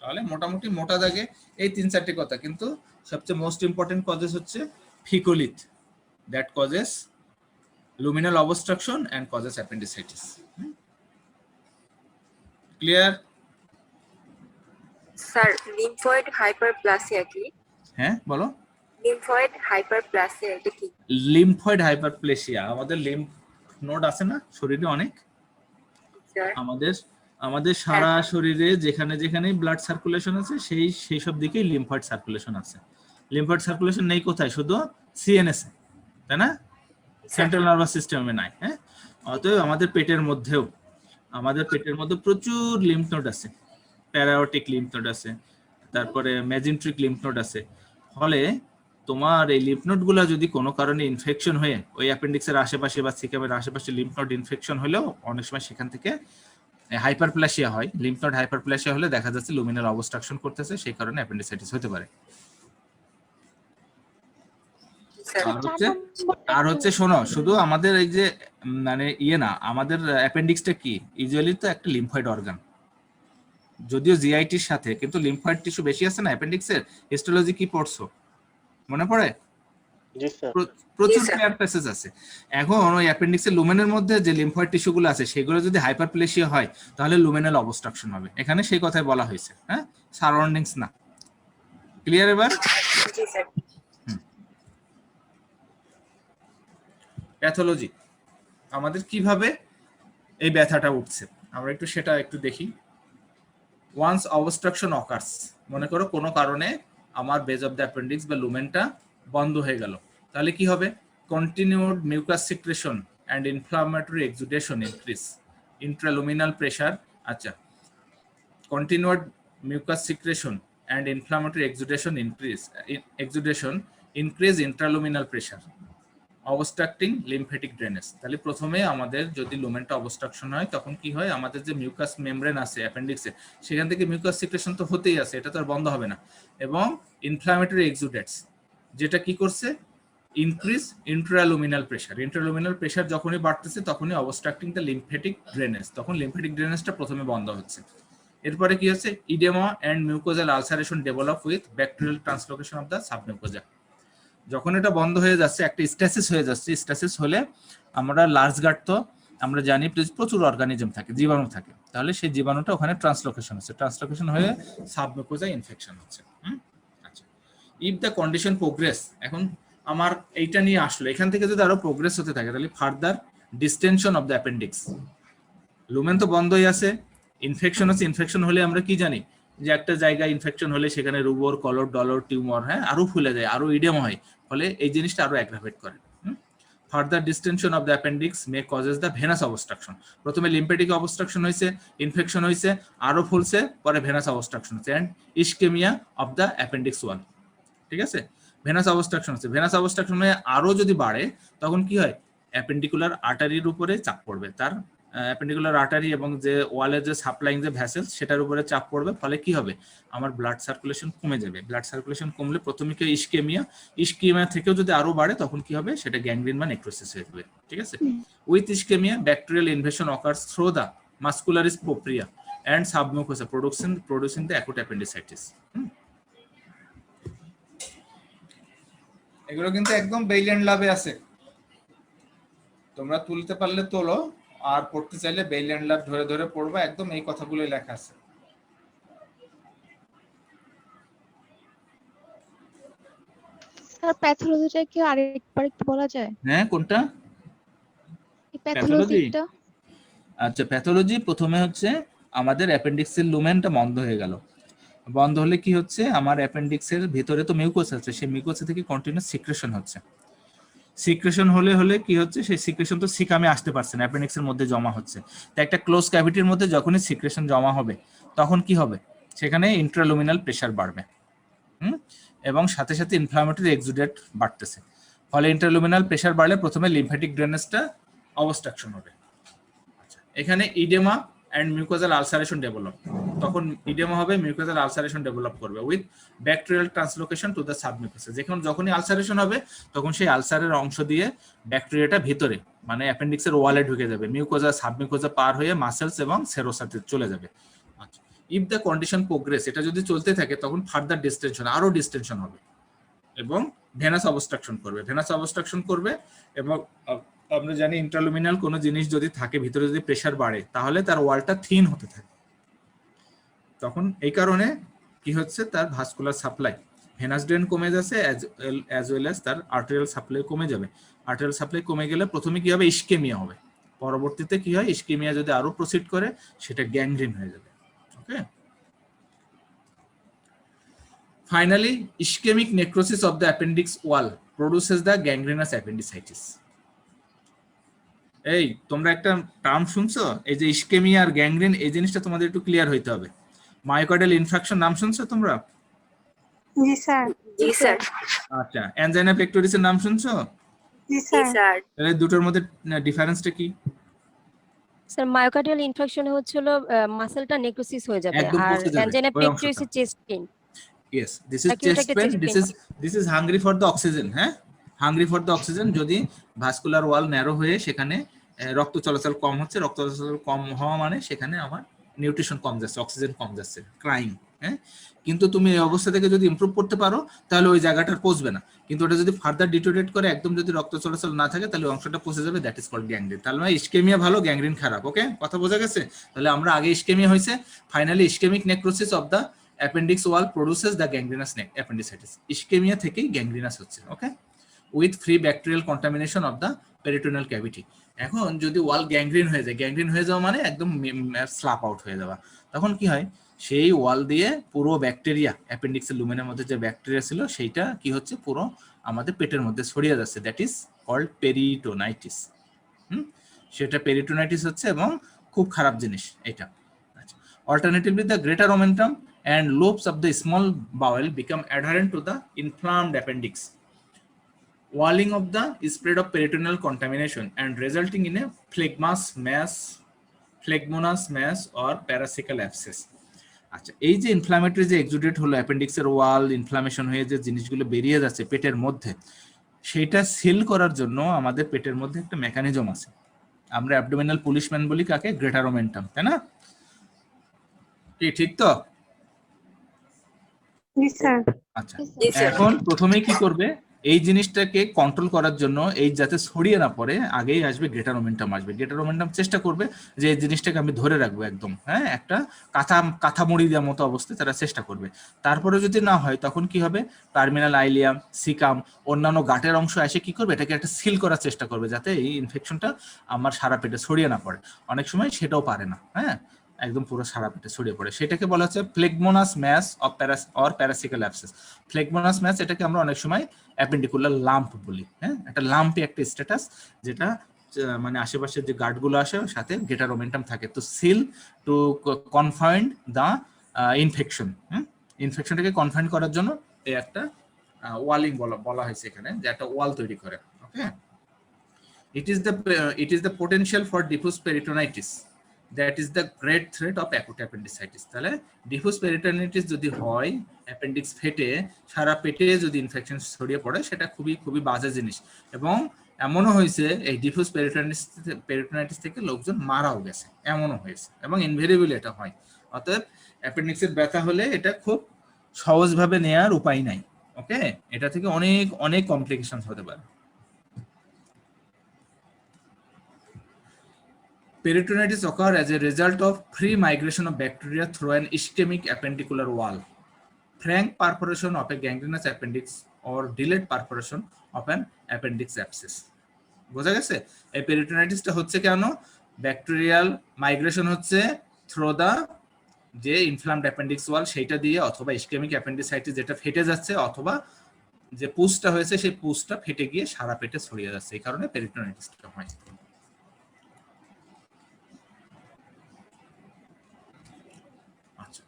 তাহলে মোটামুটি মোটা দাগে এই 3-4টি কথা, কিন্তু সবচেয়ে মোস্ট ইম্পর্টেন্ট কজেস হচ্ছে ফিকোলিথ, that causes luminal obstruction and causes appendicitis. Clear? Sir lymphoid hyperplasia কি? হ্যাঁ বলো। লিম্ফয়েড হাইপারপ্লাসিয়া এটা কি? লিম্ফয়েড হাইপারপ্লেসিয়া, আমাদের লিম্ফ নোড আছে না শরীরে অনেক, স্যার আমাদের সারা শরীরে যেখানে যেখানে ব্লাড সার্কুলেশন আছে সেই সব দিকেই লিম্ফয়েড সার্কুলেশন আছে। লিম্ফয়েড সার্কুলেশন নেই কোথায়? শুধু সিএনএস এ, তাই না? সেন্ট্রাল নার্ভাস সিস্টেমে নাই। হ্যাঁ, অতএব আমাদের পেটের মধ্যে প্রচুর লিম্ফ নোড আছে, প্যারাওটিক লিম্ফ নোড আছে, তারপরে মেজেন্ট্রিক লিম্ফ নোড আছে। ফলে তোমার এই লিম্ফ নোড গুলা যদি কোনো কারণে ইনফেকশন হয়ে ওই অ্যাপেন্ডিক্সের আশেপাশে বা সিকামের আশেপাশে লিম্ফ নোড ইনফেকশন হলেও অনেক সময় সেখান থেকে হাইপারপ্লাসিয়া হয়। লিম্ফ নোড হাইপারপ্লাসিয়া হলে দেখা যাচ্ছে লুমিনাল অবস্ট্রাকশন করতেছে, সেই কারণে অ্যাপেন্ডিসাইটিস হতে পারে। আর হচ্ছে শোনো, শুধু আমাদের এই যে মানে না, আমাদের অ্যাপেন্ডিক্সটা কি ইউজুয়ালি তো একটা লিম্ফয়েড অর্গান, যদিও জিআইটির সাথে, কিন্তু লিম্ফয়েড টিস্যু বেশি আছে না অ্যাপেন্ডিক্সের। হিস্টোলজি কি পড়ছো মনে পড়ে? প্রচুর ক্লিয়ার প্যাসেজ আছে। এখন ওই অ্যাপেন্ডিক্সের লুমেনের মধ্যে যে লিম্ফয়েড টিস্যুগুলো আছে সেগুলো যদি হাইপারপ্লেসিয়া হয় তাহলে লুমেনাল অবস্ট্রাকশন হবে। এখানে সেই কথাই বলা হয়েছে, হ্যাঁ, সারাউন্ডিংস না। ক্লিয়ার এবার? প্যাথোলজি, আমাদের কিভাবে এই ব্যথাটা উঠছে আমরা সেটা একটু দেখি। ওয়ান্স অবস্ট্রাকশন অকার্স, মনে করো কোনো কারণে আমার বেজ অফ দ্য অ্যাপেন্ডিক্স বা লুমেনটা বন্ধ হয়ে গেল, তাহলে কি হবে? Continued mucus secretion and inflammatory exudation increase, intraluminal pressure. আচ্ছা, continued mucus secretion and inflammatory exudation increase intraluminal pressure, obstructing lymphatic drainage. তাহলে প্রথমে আমাদের যদি লুমেনটা অবস্ট্রাকশন হয় তখন কি হয়, আমাদের যে মিউকাস মেমব্রেন আছে অ্যাপেন্ডিক্সে সেখান থেকে মিউকাস সিক্রেশন তো হতেই আছে, এটা তো আর বন্ধ হবে না। এবং ইনফ্লামেটরি এক্সুডেটস যেটা কি করছে, increase intraluminal pressure. Intraluminal pressure যখনই বাড়তেছে তখনই অবস্ট্রাক্টিং দ্য লিম্ফেটিক ড্রেনেজ, তখন লিম্ফেটিক ড্রেনেজটা প্রথমে বন্ধ হচ্ছে। এরপরে কি হচ্ছে, oedema and mucosal ulceration develop with bacterial translocation of the submucosa. যখন এটা বন্ধ হয়ে যাচ্ছে, একটা স্ট্যাসিস হয়ে যাচ্ছে। স্ট্যাসিস হলে আমরা লার্জ গার্ড তো আমরা জানি প্রচুর অর্গানিজম থাকে, জীবাণু থাকে, তাহলে সেই জীবাণুটা ওখানে ট্রান্সলোকেশন হচ্ছে, ট্রান্সলোকেশন হয়ে সাবমিউকোজা ইনফেকশন হচ্ছে। আচ্ছা, ইফ দ্য কন্ডিশন প্রোগ্রেস, এখন আমার এইটা নিয়ে আসলো, এখান থেকে যদি আরো প্রোগ্রেস হতে থাকে তাহলে further distension of the appendix. Lumen তো বন্ধই আছে, ইনফেকশন হচ্ছে। ইনফেকশন হলে আমরা কি জানি যে একটা জায়গায় ইনফেকশন হলে সেখানে রুবোর, কলর, ডলর, টিউমার, হ্যাঁ, আরো ফুলে যায়, আরো ইডেমা হয়, ফলে এই জিনিসটা আরো অ্যাগ্রাভেট করে। Further distension of the appendix may causes the venous obstruction. প্রথমে লিম্ফেটিক অবস্ট্রাকশন হয়েছে, ইনফেকশন হয়েছে, আরো ফুলছে, পরে ভেনাস অবস্ট্রাকশন হচ্ছে, and ischaemia of the appendix 1। ঠিক আছে, ভেনাস অবস্ট্রাকশন হচ্ছে। ভেনাস অবস্ট্রাকশন আরো যদি বাড়ে তখন কি হয়, অ্যাপেন্ডিকুলার আর্টারির উপরে চাপ পড়বে, তার অ্যাপেন্ডিকুলার আর্টারি এবং যে ওয়ালের যে সাপ্লাইং যে ভ্যাসেলস সেটার উপরে চাপ পড়বে, ফলে কি হবে, আমার ব্লাড সার্কুলেশন কমে যাবে। ব্লাড সার্কুলেশন কমলে প্রথমে কি ইসকেমিয়া থেকেও যদি আরো বাড়ে তখন কি হবে, সেটা গ্যাংগ্রিন বা নেক্রোসিস হয়ে যাবে। ঠিক আছে, with ischaemia bacterial invasion occurs through the muscularis propria and submucosa producing the acute appendicitis. এগুলো কিন্তু একদম বেইল্যান্ড ল্যাবে আছে, তোমরা তুলতে পারলে তোলো, আর পড়তে চাইলে বেইল্যান্ড ল্যাব ধরে ধরে পড়বা, একদম এই কথাগুলোই লেখা আছে। স্যার প্যাথোলজিটা কি আরেকবার একটু বলা যায়? হ্যাঁ, কোনটা? প্যাথোলজিটা আচ্ছা, প্যাথোলজি প্রথমে হচ্ছে আমাদের অ্যাপেন্ডিক্সের লুমেনটা বন্ধ হয়ে গেল। বন্ধ হলে কি হচ্ছে, আমার অ্যাপেন্ডিক্সের ভিতরে তো মিউকোস আছে, সেই মিউকোস থেকে কন্টিনিউয়াস সিক্রেশন হচ্ছে। সিক্রেশন হলে কি হচ্ছে, সেই সিক্রেশন তো সিকামে আসতে পারছে না, অ্যাপেন্ডিক্সের মধ্যে জমা হচ্ছে। তো একটা ক্লোজ ক্যাভিটির মধ্যে যখনই সিক্রেশন জমা হবে তখন কি হবে, সেখানে ইন্ট্রালুমিনাল প্রেসার বাড়বে, এবং সাথে সাথে ইনফ্লামেটরি এক্সুডেট বাড়তেছে। ফলে ইন্ট্রালুমিনাল প্রেসার বাড়লে প্রথমে লিম্ফ্যাটিক ড্রেনেজটা অবস্ট্রাকশন হবে। এখানে oedema and mucosal ulceration develop, তখন ইডেমা হবে, মিউকোজাল আলসারেশন ডেভেলপ করবে with bacterial translocation to the সাবমিউকাসে। যখনই আলসারেশন হবে তখন সেই আলসারের অংশ দিয়ে ব্যাকটেরিয়াটা ভিতরে মানে অ্যাপেন্ডিক্সের ওয়ালে ঢুকে যাবে, মিউকোজা সাবমিউকোজা পার হয়ে মাসেলস এবং সেরোসাতে চলে যাবে। আচ্ছা, ইফ দ্য কন্ডিশন প্রোগ্রেস, এটা যদি চলতে থাকে তখন ফার্দার ডিস্টেনশন, আরো ডিস্টেনশন হবে এবং ভেনাস অবস্ট্রাকশন করবে এবং আমরা জানি ইন্ট্রালুমিনাল কোনো জিনিস যদি থাকে ভিতরে, যদি প্রেসার বাড়ে তাহলে তার ওয়ালটা থিন হতে থাকে। তখন এই কারণে কি হচ্ছে, তার ভাস্কুলার সাপ্লাই, ভেনাস ড্রেন কমে যাচ্ছে, অ্যাজ ওয়েল অ্যাজ তার আর্টেরিয়াল সাপ্লাই কমে যাবে। আর্টেরিয়াল সাপ্লাই কমে গেলে প্রথমে কি হবে, ইস্কেমিয়া হবে। পরবর্তীতে কি হয়, ইস্কেমিয়া যদি আরো প্রসিড করে সেটা গ্যাংগ্রিন হয়ে যাবে। Okay, finally ischaemic necrosis of the appendix wall produces the gangrenous appendicitis. এই তোমরা একটা টার্ম শুনছো, এই যে ইস্কেমিয়া আর গ্যাংগ্রিন, এই জিনিসটা তোমাদের একটু ক্লিয়ার হইতে হবে। মায়োকার্ডিয়াল ইনফ্রাকশন নাম শুনছো তোমরা? জি স্যার। জি স্যার। আচ্ছা, অ্যানজাইনা পেক্টোরিসের নাম শুনছো? জি জি স্যার। স্যার। তাহলে দুটোর মধ্যে ডিফারেন্সটা কি? স্যার মায়োকার্ডিয়াল ইনফেকশন হচ্ছিল মাসলটা নেক্রোসিস হয়ে যাবে, একদম আর পচে যাবে অ্যানজাইনা ওই পেক্টোরিস অংশটা। Chest pain. Yes, this is Acute chest একটা pain. chest This is hungry for the oxygen. হ্যাঁ, hungry for the oxygen. যদি ভাস্কুলার ওয়াল ন্যারো হয়ে সেখানে রক্ত চলাচল কম হচ্ছে, রক্ত চলাচল কম হওয়া মানে সেখানে আমার নিউট্রিশন কম যাচ্ছে, অক্সিজেন কম যাচ্ছে, ক্রাইং। হ্যাঁ, কিন্তু তুমি এই অবস্থা থেকে যদি ইমপ্রুভ করতে পারো তাহলে ওই জায়গাটার পচবে না, কিন্তু ওটা যদি ফার্দার ডিটোরেট করে একদম যদি রক্ত চলাচল না থাকে তাহলে অংশটা পচে যাবে, দ্যাট ইজ কল্ড গ্যাংগ্রিন। তাহলে মানে ইস্কেমিয়া ভালো, গ্যাংগ্রিন খারাপ। ওকে, কথা বোঝা গেছে? তাহলে আমরা আগে ইস্কেমিয়া হয়েছে, finally ischaemic necrosis of the appendix wall produces the gangrenous appendicitis. Ischemia থেকেই গ্যাংগ্রিনাস হচ্ছে। Okay, with free bacterial contamination of the peritoneal cavity. এখন যদি ওয়াল গ্যাংগ্রিন হয়ে যায়, গ্যাংগ্রিন হয়ে যাওয়া মানে একদম স্ল্যাপ আউট হয়ে যাওয়া, তখন কি হয়, সেই ওয়াল দিয়ে পুরো ব্যাকটেরিয়া, অ্যাপেন্ডিক্সের লুমেনের মধ্যে যে ব্যাকটেরিয়া ছিল সেইটা কি হচ্ছে, পুরো আমাদের পেটের মধ্যে ছড়িয়ে যাচ্ছে, দ্যাট ইজ কল্ড পেরিটোনাইটিস। সেটা পেরিটোনাইটিস হচ্ছে এবং খুব খারাপ জিনিস এটা। আচ্ছা, alternatively the greater omentum and lobes of the small bowel become adherent to the inflamed appendix, walling of the spread of peritoneal contamination and resulting in a phlegmonous mass or paracecal abscess. আচ্ছা, এই যে inflammatory যে exudate হলো, অ্যাপেন্ডিক্সের ওয়াল inflammation হয়ে যে জিনিসগুলো বেরিয়ে যাচ্ছে পেটের মধ্যে, সেটা সিল করার জন্য আমাদের পেটের মধ্যে একটা মেকানিজম আছে, আমরা অ্যাবডোমিনাল পুলিশম্যান বলি কাকে, গ্রেটার ওমেন্টাম, তাই না? কি ঠিক তো? আচ্ছা, এখন প্রথমে কি করবে, এই জিনিসটাকে কন্ট্রোল করার জন্য, এই যাতে ছড়িয়ে না পড়ে, আগেই আসবে গ্রেটার ওমেন্টাম আসবে। গ্রেটার ওমেন্টাম চেষ্টা করবে যে এই জিনিসটাকে আমি ধরে রাখবো একদম, হ্যাঁ, একটা কাঁথা মুড়ি দেওয়ার মতো অবস্থায় তারা চেষ্টা করবে। তারপরে যদি না হয় তখন কি হবে, টার্মিনাল আইলিয়াম, সিকাম, অন্যান্য গাটের অংশ এসে কি করবে, এটাকে একটা সিল করার চেষ্টা করবে যাতে এই ইনফেকশনটা আমার সারা পেটে ছড়িয়ে না পড়ে। অনেক সময় সেটাও পারে না, হ্যাঁ, একদম পুরো সারা পেটে ছড়িয়ে পড়ে। সেটাকে বলা হচ্ছে ফ্লেগমোনাস ম্যাস অর প্যারাসিক্যাল অ্যাবসেস। ফ্লেগমোনাস ম্যাস এটাকে আমরা অনেক সময় অ্যাপেন্ডিকুলার লাম্প বলি। হ্যাঁ, একটা লাম্পই একটা স্ট্যাটাস, যেটা মানে আশেপাশের যে গার্ডগুলো আসে সাথে গ্রেটার ওমেন্টাম থাকে, তো seal to confine the infection. ইনফেকশনটাকে কনফাইন করার জন্য এই একটা ওয়ালিং বলা হয়েছে এখানে, যে একটা ওয়াল তৈরি করে। ওকে, it is the potential for diffuse peritonitis that is the great threat of acute appendicitis. তাহলে diffuse peritonitis যদি হয়, অ্যাপেন্ডিক্স ফেটে সারা পেটে যদি ইনফেকশন ছড়িয়ে পড়ে, সেটা খুবই খুবই বাজে জিনিস। এবং এমনও হয়েছে এই ডিফিউজ পেরিটোনাইটিস থেকে লোকজন মারাও গেছে, এমনও হয়েছে, এবং ইনভেরিয়েবল এটা হয়। অতএব অ্যাপেন্ডিক্সের ব্যথা হলে এটা খুব সহজভাবে নেয়ার উপায় নাই। ওকে, এটা থেকে অনেক অনেক কমপ্লিকেশন হতে পারে। Peritonitis occur as a result of free migration of bacteria through an ischemic appendicular wall, frank perforation of a gangrenous appendix, or delayed perforation of an appendix abscess. বোঝা গেছে? এই পেরিটোনাইটিসটা হচ্ছে কেন? ব্যাকটেরিয়াল মাইগ্রেশন হচ্ছে through the যে inflamed appendix ওয়াল সেইটা দিয়ে, অথবা ইসকেমিক অ্যাপেন্ডিসাইটিস যেটা ফেটে যাচ্ছে, অথবা যে পুসটা হয়েছে সেই পুসটা ফেটে গিয়ে সারা পেটে ছড়িয়ে যাচ্ছে, এই কারণে পেরিটোনাইটিসটা হয়। আচ্ছা,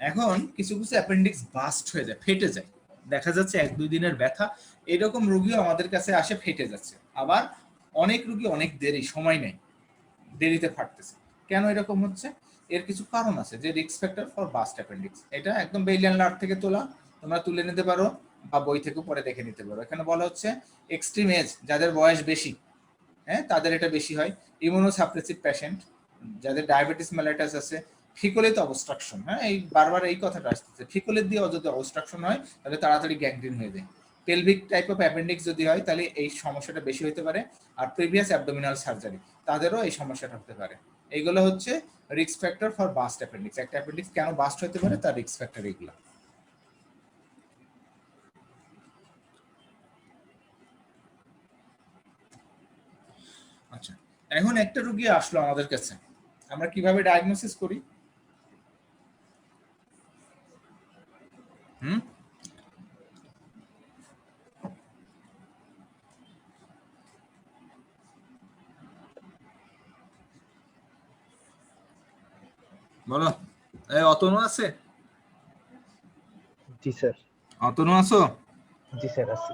এখন কিছু কিছু অ্যাপেন্ডিক্স বাস্ট হয়ে যায়, ফেটে যায়, দেখা যাচ্ছে 1-2 দিনের ব্যথা, এরকম রোগীও আমাদের কাছে আসে ফেটে যাচ্ছে। আবার অনেক রোগী অনেক দেরি, সময় নেই, দেরিতে ফাটতেছে। কেন এরকম হচ্ছে? এর কিছু কারণ আছে, যে risk factor for burst appendix, এটা একদম বেইলিয়ান লার্ট থেকে তোলা, তোমরা তুলে নিতে পারো বা বই থেকে পরে দেখে নিতে পারো। এখানে বলা হচ্ছে এক্সট্রিম এজ, যাদের বয়স বেশি, হ্যাঁ তাদের এটা বেশি হয়। ইমিউনোসাপ্রেসিভ পেশেন্ট, যাদের ডায়াবেটিস মেলাইটাস আছে, ফিকোলিত অবস্ট্রাকশন, হ্যাঁ এই বারবার এই কথাটা আসতেছে, ফিকোলিত দিয়ে যদি অবস্ট্রাকশন হয় তাহলে তাড়াতাড়ি গ্যাংগ্রিন হয়ে যায়। পেলভিক টাইপ অফ অ্যাপেন্ডিক্স যদি হয় তাহলে এই সমস্যাটা বেশি হতে পারে। আর প্রিভিয়াস অ্যাবডোমিনাল সার্জারি, তাদেরও এই সমস্যাটা হতে পারে। এইগুলো হচ্ছে risk factor for burst appendix. একটা অ্যাপেন্ডিক্স কেন বাস্ট হতে পারে তার রিস্ক ফ্যাক্টর এগুলো। আচ্ছা, এখন একটা রোগী আসলো আমাদের কাছে, আমরা কিভাবে ডায়াগনোসিস করি? বলো, এই অতনু আছে? জি স্যার। অতনু আছো? জি স্যার আছি।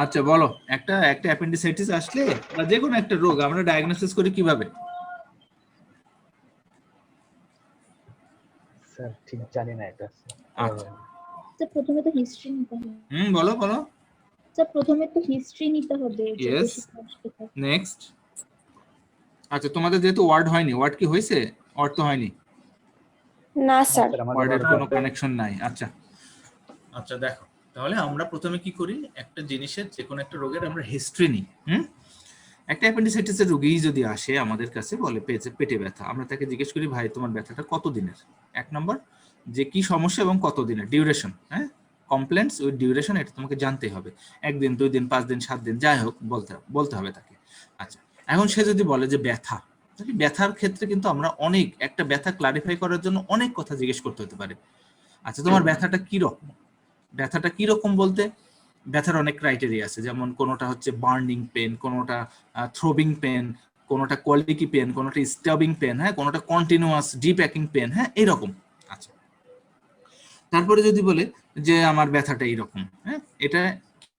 আচ্ছা বলো, একটা অ্যাপেন্ডিসাইটিস আসলে বা যে কোনো একটা রোগ আমরা ডায়াগনোসিস করি কিভাবে? স্যার ঠিক জানি না এটা। আচ্ছা, স্যার প্রথমে তো হিস্ট্রি নিতে হবে। বলো বলো। স্যার প্রথমে তো হিস্ট্রি নিতে হবে। Yes. নেক্সট। আচ্ছা, তোমাদের যেহেতু ওয়ার্ড হয়নি, ওয়ার্ড কি হয়েছে? ওয়ার্ড তো হয়নি, না স্যার। ওয়ার্ডের কোনো কানেকশন নাই। আচ্ছা আচ্ছা, দেখো তাহলে আমরা প্রথমে কি করি, একটা জিনিসের যে কোনো একটা রোগের আমরা হিস্ট্রি নিই। একটা অ্যাপেন্ডিসাইটিসের রোগী যদি আসে আমাদের কাছে, বলে পেটে ব্যথা, আমরা তাকে জিজ্ঞেস করি ভাই তোমার ব্যথাটা কত দিনের? 1 নম্বর, যে কি সমস্যা এবং কত দিনের, ডিউরেশন, হ্যাঁ কমপ্লেন্টস উইথ ডিউরেশন, এটা তোমাকে জানতে হবে। 1 দিন, 2 দিন, 5 দিন, 7 দিন, যাই হোক বলতে হবে তাকে। আচ্ছা, এখন সে যদি বলে যে ব্যথা, তাহলে ব্যথার ক্ষেত্রে কিন্তু আমরা একটা ব্যথা ক্লারিফাই করার জন্য অনেক কথা জিজ্ঞেস করতে হতে পারে। আচ্ছা, তোমার ব্যথাটা কি রকম? ব্যথাটা কি রকম বলতে ব্যথার অনেক ক্রাইটেরিয়া আছে, যেমন কোনোটা হচ্ছে বার্নিং পেন, কোনোটা থ্রোবিং পেন, কোনোটা কলিকি পেন, কোনোটা স্টাবিং পেন, হ্যাঁ কোনোটা কন্টিনিউয়াস ডিপ প্যাকিং পেন, হ্যাঁ এইরকম। আচ্ছা, তারপরে যদি বলে যে আমার ব্যথাটা এইরকম, হ্যাঁ এটা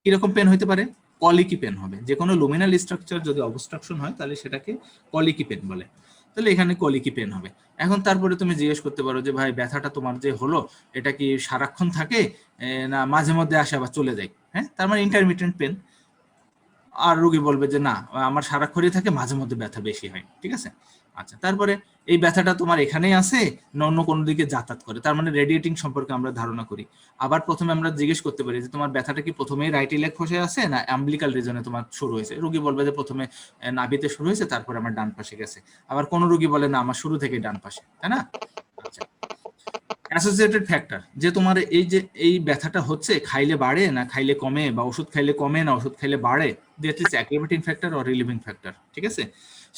কিরকম পেন হতে পারে? কলিকি পেন হবে। যে কোনো লুমিনাল স্ট্রাকচার যদি অবস্ট্রাকশন হয় তাহলে সেটাকে কলিকি পেন বলে, তাহলে এখানে কলিকি পেন হবে। এখন তারপরে তুমি জিজ্ঞেস করতে পারো যে ভাই ব্যথাটা তোমার যে হলো এটা কি সারাক্ষণ থাকে না মাঝে মধ্যে আসে আবার চলে যায়? হ্যাঁ, তার মানে ইন্টারমিটেন্ট পেন। আর রোগী বলবে যে না আমার সারাক্ষণই থাকে, মাঝে মধ্যে ব্যথা বেশি হয়, ঠিক আছে। আচ্ছা, তারপরে এই ব্যথাটা তোমার এখানেই আছে না অন্য কোনো দিকে যাতায়াত করে, তার মানে রেডিয়েটিং সম্পর্কে আমরা ধারণা করি। আবার প্রথমে আমরা জিজ্ঞেস করতে পারি যে তোমার ব্যথাটা কি প্রথমেই রাইট ইলেক ফসে আছে না অ্যাম্বলিক্যাল রিজনে তোমার শুরু হয়েছে? রোগী বলবে যে প্রথমে নাভিতে শুরু হয়েছে, তারপরে আমার ডান পাশে গেছে। আবার কোন রোগী বলে না আমার শুরু থেকে ডান পাশে, তাই না? আচ্ছা, অ্যাসোসিয়েটেড ফ্যাক্টর, যে তোমার এই ব্যথাটা হচ্ছে খাইলে বাড়ে না খাইলে কমে, বা ওষুধ খাইলে কমে না ওষুধ খাইলে বাড়ে, that is অ্যাগ্রাভেটিং factor or relieving factor, ঠিক আছে।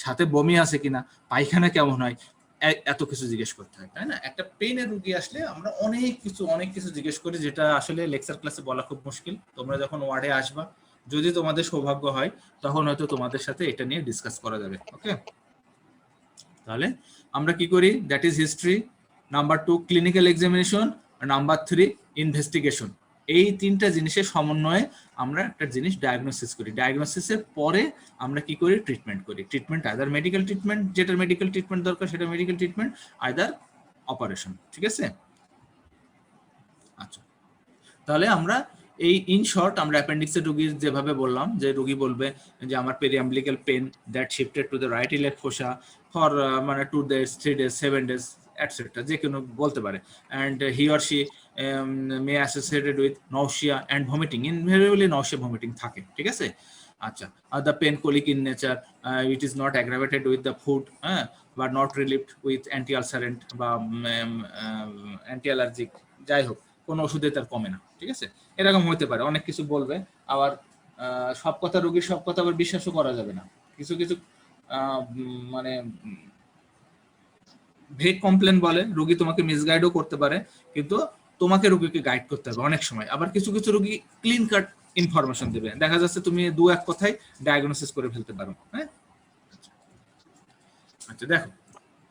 সাথে বমি আছে কিনা, পায়খানা কেমন হয়, এত কিছু জিজ্ঞেস করতে হয়, তাই না? একটা পেইনের রোগী আসলে আমরা অনেক কিছু জিজ্ঞেস করি, যেটা আসলে লেকচার ক্লাসে বলা খুব মুশকিল। তোমরা যখন ওয়ার্ডে আসবা, যদি তোমাদের সৌভাগ্য হয় তখন হয়তো তোমাদের সাথে এটা নিয়ে ডিসকাস করা যাবে। ওকে, তাহলে আমরা কি করি? That is history. Number 2 clinical examination, number 3 investigation. এই 3টা জিনিসের সমন্বয়ে আমরা একটা জিনিস ডায়াগনোসিস করি। ডায়াগনোসিসের পরে আমরা কি করি? ট্রিটমেন্ট করি। ট্রিটমেন্ট আইদার মেডিকেল ট্রিটমেন্ট, যেটা মেডিকেল ট্রিটমেন্ট দরকার সেটা মেডিকেল ট্রিটমেন্ট, আইদার অপারেশন, ঠিক আছে। আচ্ছা, তাহলে আমরা এই ইন শর্ট আমরা অ্যাপেন্ডিক্সের রোগীর যেভাবে বললাম, যে রোগী বলবে যে আমার periumbilical pain that shifted to the right iliac fossa for মানে 2 days, 3 days, 7 days, এটসেট্রা, যে কোনো বলতে পারে। And he or she may associated with nausea and vomiting, invariably nausea vomiting থাকে, ঠিক আছে। আচ্ছা, the pain colic in nature, it is not aggravated with the food, হ্যাঁ, বা not relieved with anti ulcerant বা অ্যান্টি অ্যালার্জিক, যাই হোক কোনো ওষুধে তার কমে না। ঠিক আছে, এরকম হইতে পারে, অনেক কিছু বলবে, আবার সব কথা রোগীর সব কথা আবার বিশ্বাসও করা যাবে না, কিছু কিছু মানে ভেগ কমপ্লেন বলে, রোগী তোমাকে মিসগাইডও করতে পারে, কিন্তু তোমাকে রোগীকে গাইড করতে হবে অনেক সময়। আবার কিছু কিছু রোগী ক্লিন কাট ইনফরমেশন দেবে, দেখা যাচ্ছে তুমি দু এক কথায় ডায়াগনোসিস করে ফেলতে পারো। হ্যাঁ, আচ্ছা দেখো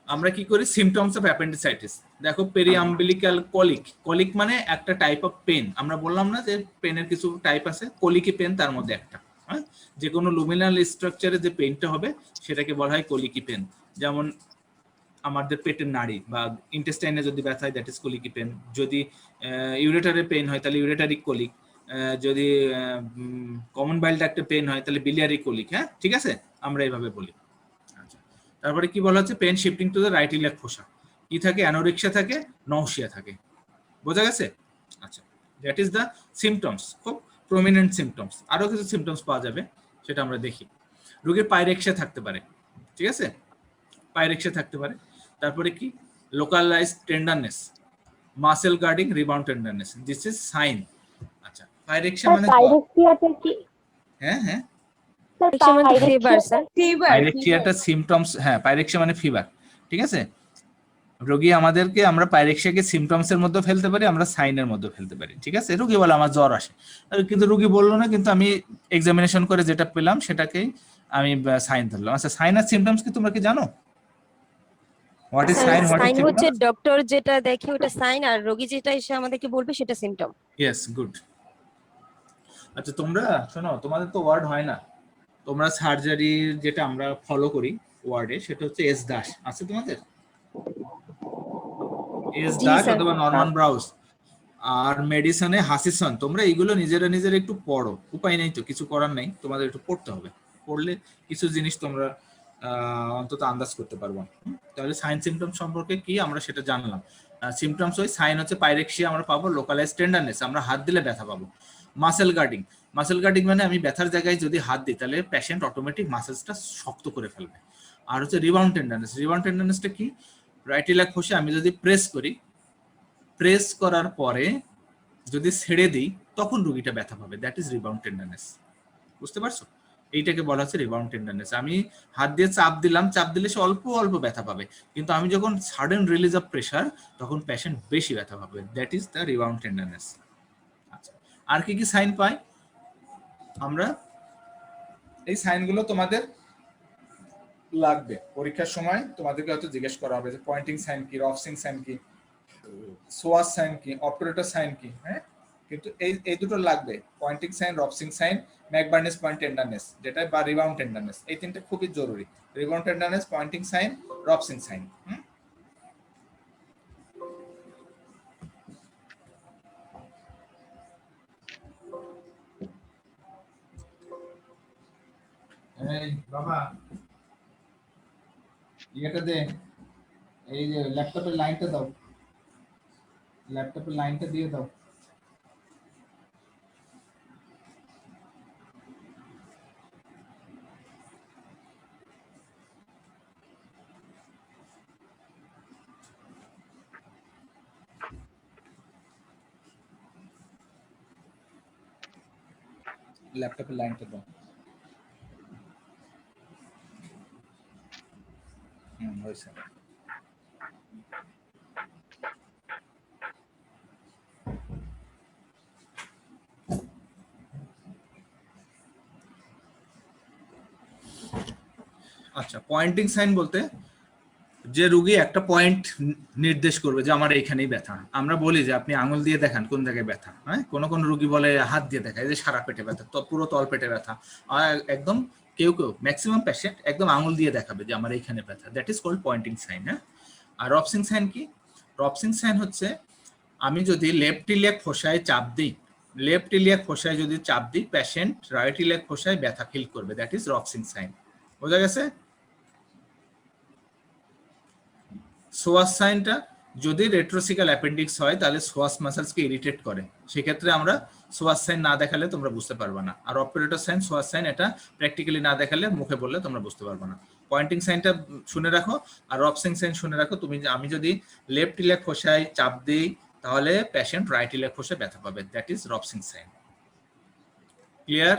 আমরা কি করি, সিমটমস অফ অ্যাপেন্ডিসাইটিস। দেখো পেরিআম্বিলিক্যাল কলিক, কলিক মানে একটা টাইপ অফ পেন, আমরা বললাম না যে পেনের কিছু টাইপ আছে, কলিকি পেন তার মধ্যে একটা। হ্যাঁ, যে কোনো লুমিনাল স্ট্রাকচারে যে পেনটা হবে সেটাকে বলা হয় কলিকি পেন। যেমন আমাদের পেটের নাড়ি বা ইন্টেস্টাইনে যদি ব্যথা হয় দ্যাট ইজ কলিকি পেন, যদি ইউরেটারে পেন হয় তাহলে ইউরেটারিক কলিক, যদি কমন বাইল ডাক্টে পেন হয় তাহলে বিলিয়ারি কলিক। হ্যাঁ ঠিক আছে, আমরা এইভাবে বলি। আচ্ছা, তারপরে কি বলা হচ্ছে, pain shifting to the right iliac fossa, কি থাকে, অ্যানোরেক্সিয়া থাকে, নৌসিয়া থাকে, বোঝা গেছে? আচ্ছা, দ্যাট ইজ দ্য সিমটমস, খুব প্রমিনেন্ট সিমটমস। আরো কিছু সিমটমস পাওয়া যাবে, সেটা আমরা দেখি। রোগীর পাইরেক্সিয়া থাকতে পারে, ঠিক আছে, পাইরেক্সিয়া থাকতে পারে। তারপরে কি, localised tenderness, muscle guarding, rebound tenderness, this is sign. আচ্ছা, পাইরেক্সিয়া মানে পাইরেক্সিয়াটা কি? হ্যাঁ হ্যাঁ, পাইরেক্সিয়া মানে ফিভার স্যার। পাইরেক্সিয়াটা সিমটমস, হ্যাঁ পাইরেক্সিয়া মানে ফিভার, ঠিক আছে। রোগী আমাদেরকে, আমরা পাইরেক্সিয়াকে সিমটমস এর মধ্যে ফেলতে পারি, আমরা সাইনের মধ্যে ফেলতে পারি, ঠিক আছে। রোগী বলে আমার জ্বর আসে, কিন্তু রোগী বললো না, কিন্তু আমি এক্সামিনেশন করে যেটা পেলাম সেটাকেই আমি সাইন ধরলাম। আচ্ছা, সাইন আর সিমটমস কি তোমরা কি জানো? What is sign, what is sign হচ্ছে ডক্টর যেটা দেখে ওটা সাইন, আর রোগী যেটা এসে আমাদেরকে বলবে সেটা সিমটম। Yes, good. আচ্ছা তোমরা শোনো, তোমাদের তো ওয়ার্ড হয় না, তোমরা সার্জারির যেটা আমরা ফলো করি ওয়ার্ডে, সেটা হচ্ছে এস দাস, আছে তোমাদের? এস দাস অথবা নরমান ব্রাউজ, আর মেডিসিনে হাসিসন। তোমরা এইগুলো নিজেরা নিজেরা একটু পড়ো, উপায় নেই তো, কিছু করার নাই, তোমাদের একটু পড়তে হবে, পড়লে কিছু জিনিস তোমরা অন্তত আন্দাজ করতে পারবো। তাহলে সাইন সিমটম সম্পর্কে কি আমরা সেটা জানলাম। সিমটমস ওই সাইন হচ্ছে পাইরেক্সিয়া আমরা পাবো, লোকালাইজ টেন্ডারনেস, আমরা হাত দিলে ব্যথা পাবো। মাসেল গার্ডিং, মাসেল গার্ডিং মানে আমি ব্যথার জায়গায় যদি হাত দিই তাহলে পেশেন্ট অটোমেটিক মাসেলসটা শক্ত করে ফেলবে। আর হচ্ছে রিবাউন্ড টেন্ডারনেস, রিবাউন্ড টেন্ডারনেসটা কি, রাইট ইলিয়াক ফোসা আমি যদি প্রেস করি, প্রেস করার পরে যদি ছেড়ে দিই তখন রোগীটা ব্যথা পাবে, দ্যাট ইজ রিবাউন্ড টেন্ডারনেস। বুঝতে পারছো? এইটাকে বলা হচ্ছে রিবাউন্ড টেন্ডারনেস। আমি হাত দিয়ে চাপ দিলাম, চাপ দিলে সে অল্প অল্প ব্যথা পাবে, কিন্তু আমি যখন সাডেন রিলিজ অফ প্রেসার তখন পেশেন্ট বেশি ব্যথা পাবে, that is the rebound tenderness. আচ্ছা, আর কি কি সাইন পাই আমরা? এই সাইনগুলো তোমাদের লাগবে পরীক্ষার সময়, তোমাদেরকে হয়তো জিজ্ঞেস করা হবে যে পয়েন্টিং সাইন কি, রফসিং সাইন কি, সোয়াস সাইন কি, অপারেটর সাইন কি। হ্যাঁ, কিন্তু এই দুটো লাগবে, pointing sign, Rovsing sign, McBurney's point tenderness যেটা, বা রিবাউন্ড টেন্ডারনেস, এই তিনটা খুবই জরুরি। Rebound tenderness, pointing sign, Rovsing sign. এই বাবা ইয়েটা দে, এই যে ল্যাপটপের লাইনটা দাও, ল্যাপটপের লাইনটা দিয়ে দাও। ল্যাপটপের লাইনটা দাও। হয়েছে। আচ্ছা, পয়েন্টিং সাইন বলতে যে রোগী একটা পয়েন্ট নির্দেশ করবে যে আমার এইখানেই ব্যথা। আমরা বলি যে আপনি আঙুল দিয়ে দেখান কোন জায়গায় ব্যথা। হ্যাঁ, কোন রোগী বলে হাত দিয়ে দেখায় যে সারা পেটে ব্যথা, তো পুরো তল পেটে ব্যথা। আর একদম কেউ ম্যাক্সিমাম পেশেন্ট একদম আঙুল দিয়ে দেখাবে যে আমার এইখানে ব্যথা, that is called pointing sign. হ্যাঁ, আর রফসিং সাইন কি? রফসিং সাইন হচ্ছে আমি যদি লেফট ইলিয়াক ফোসায় চাপ দিই, লেফট ইলিয়াক ফোসায় যদি চাপ দিই, পেশেন্ট রাইট ইলিয়াক ফোসায় ব্যথা ফিল করবে, দ্যাট ইজ রফসিং সাইন। বোঝা গেছে? সোয়াস সাইনটা যদি রেট্রোসিক্যাল অ্যাপেন্ডিক্স হয় তাহলে সোয়াস মাসলসকে ইরিটেট করে, সেক্ষেত্রে আমরা সোয়াস সাইন না দেখালে তোমরা বুঝতে পারবে না। আর অপারেটর সাইন, সোয়াস সাইন এটা প্র্যাকটিক্যালি না দেখালে, মুখে বললে তোমরা বুঝতে পারবে না। পয়েন্টিং সাইনটা শুনে রাখো, আর রফসিং সাইন শুনে রাখো। আমি যদি লেফট ইলিয়াক ফোসায় চাপ দিই তাহলে পেশেন্ট রাইট ইলিয়াক ফোসে ব্যথা পাবে, that is Rovsing sign. Clear?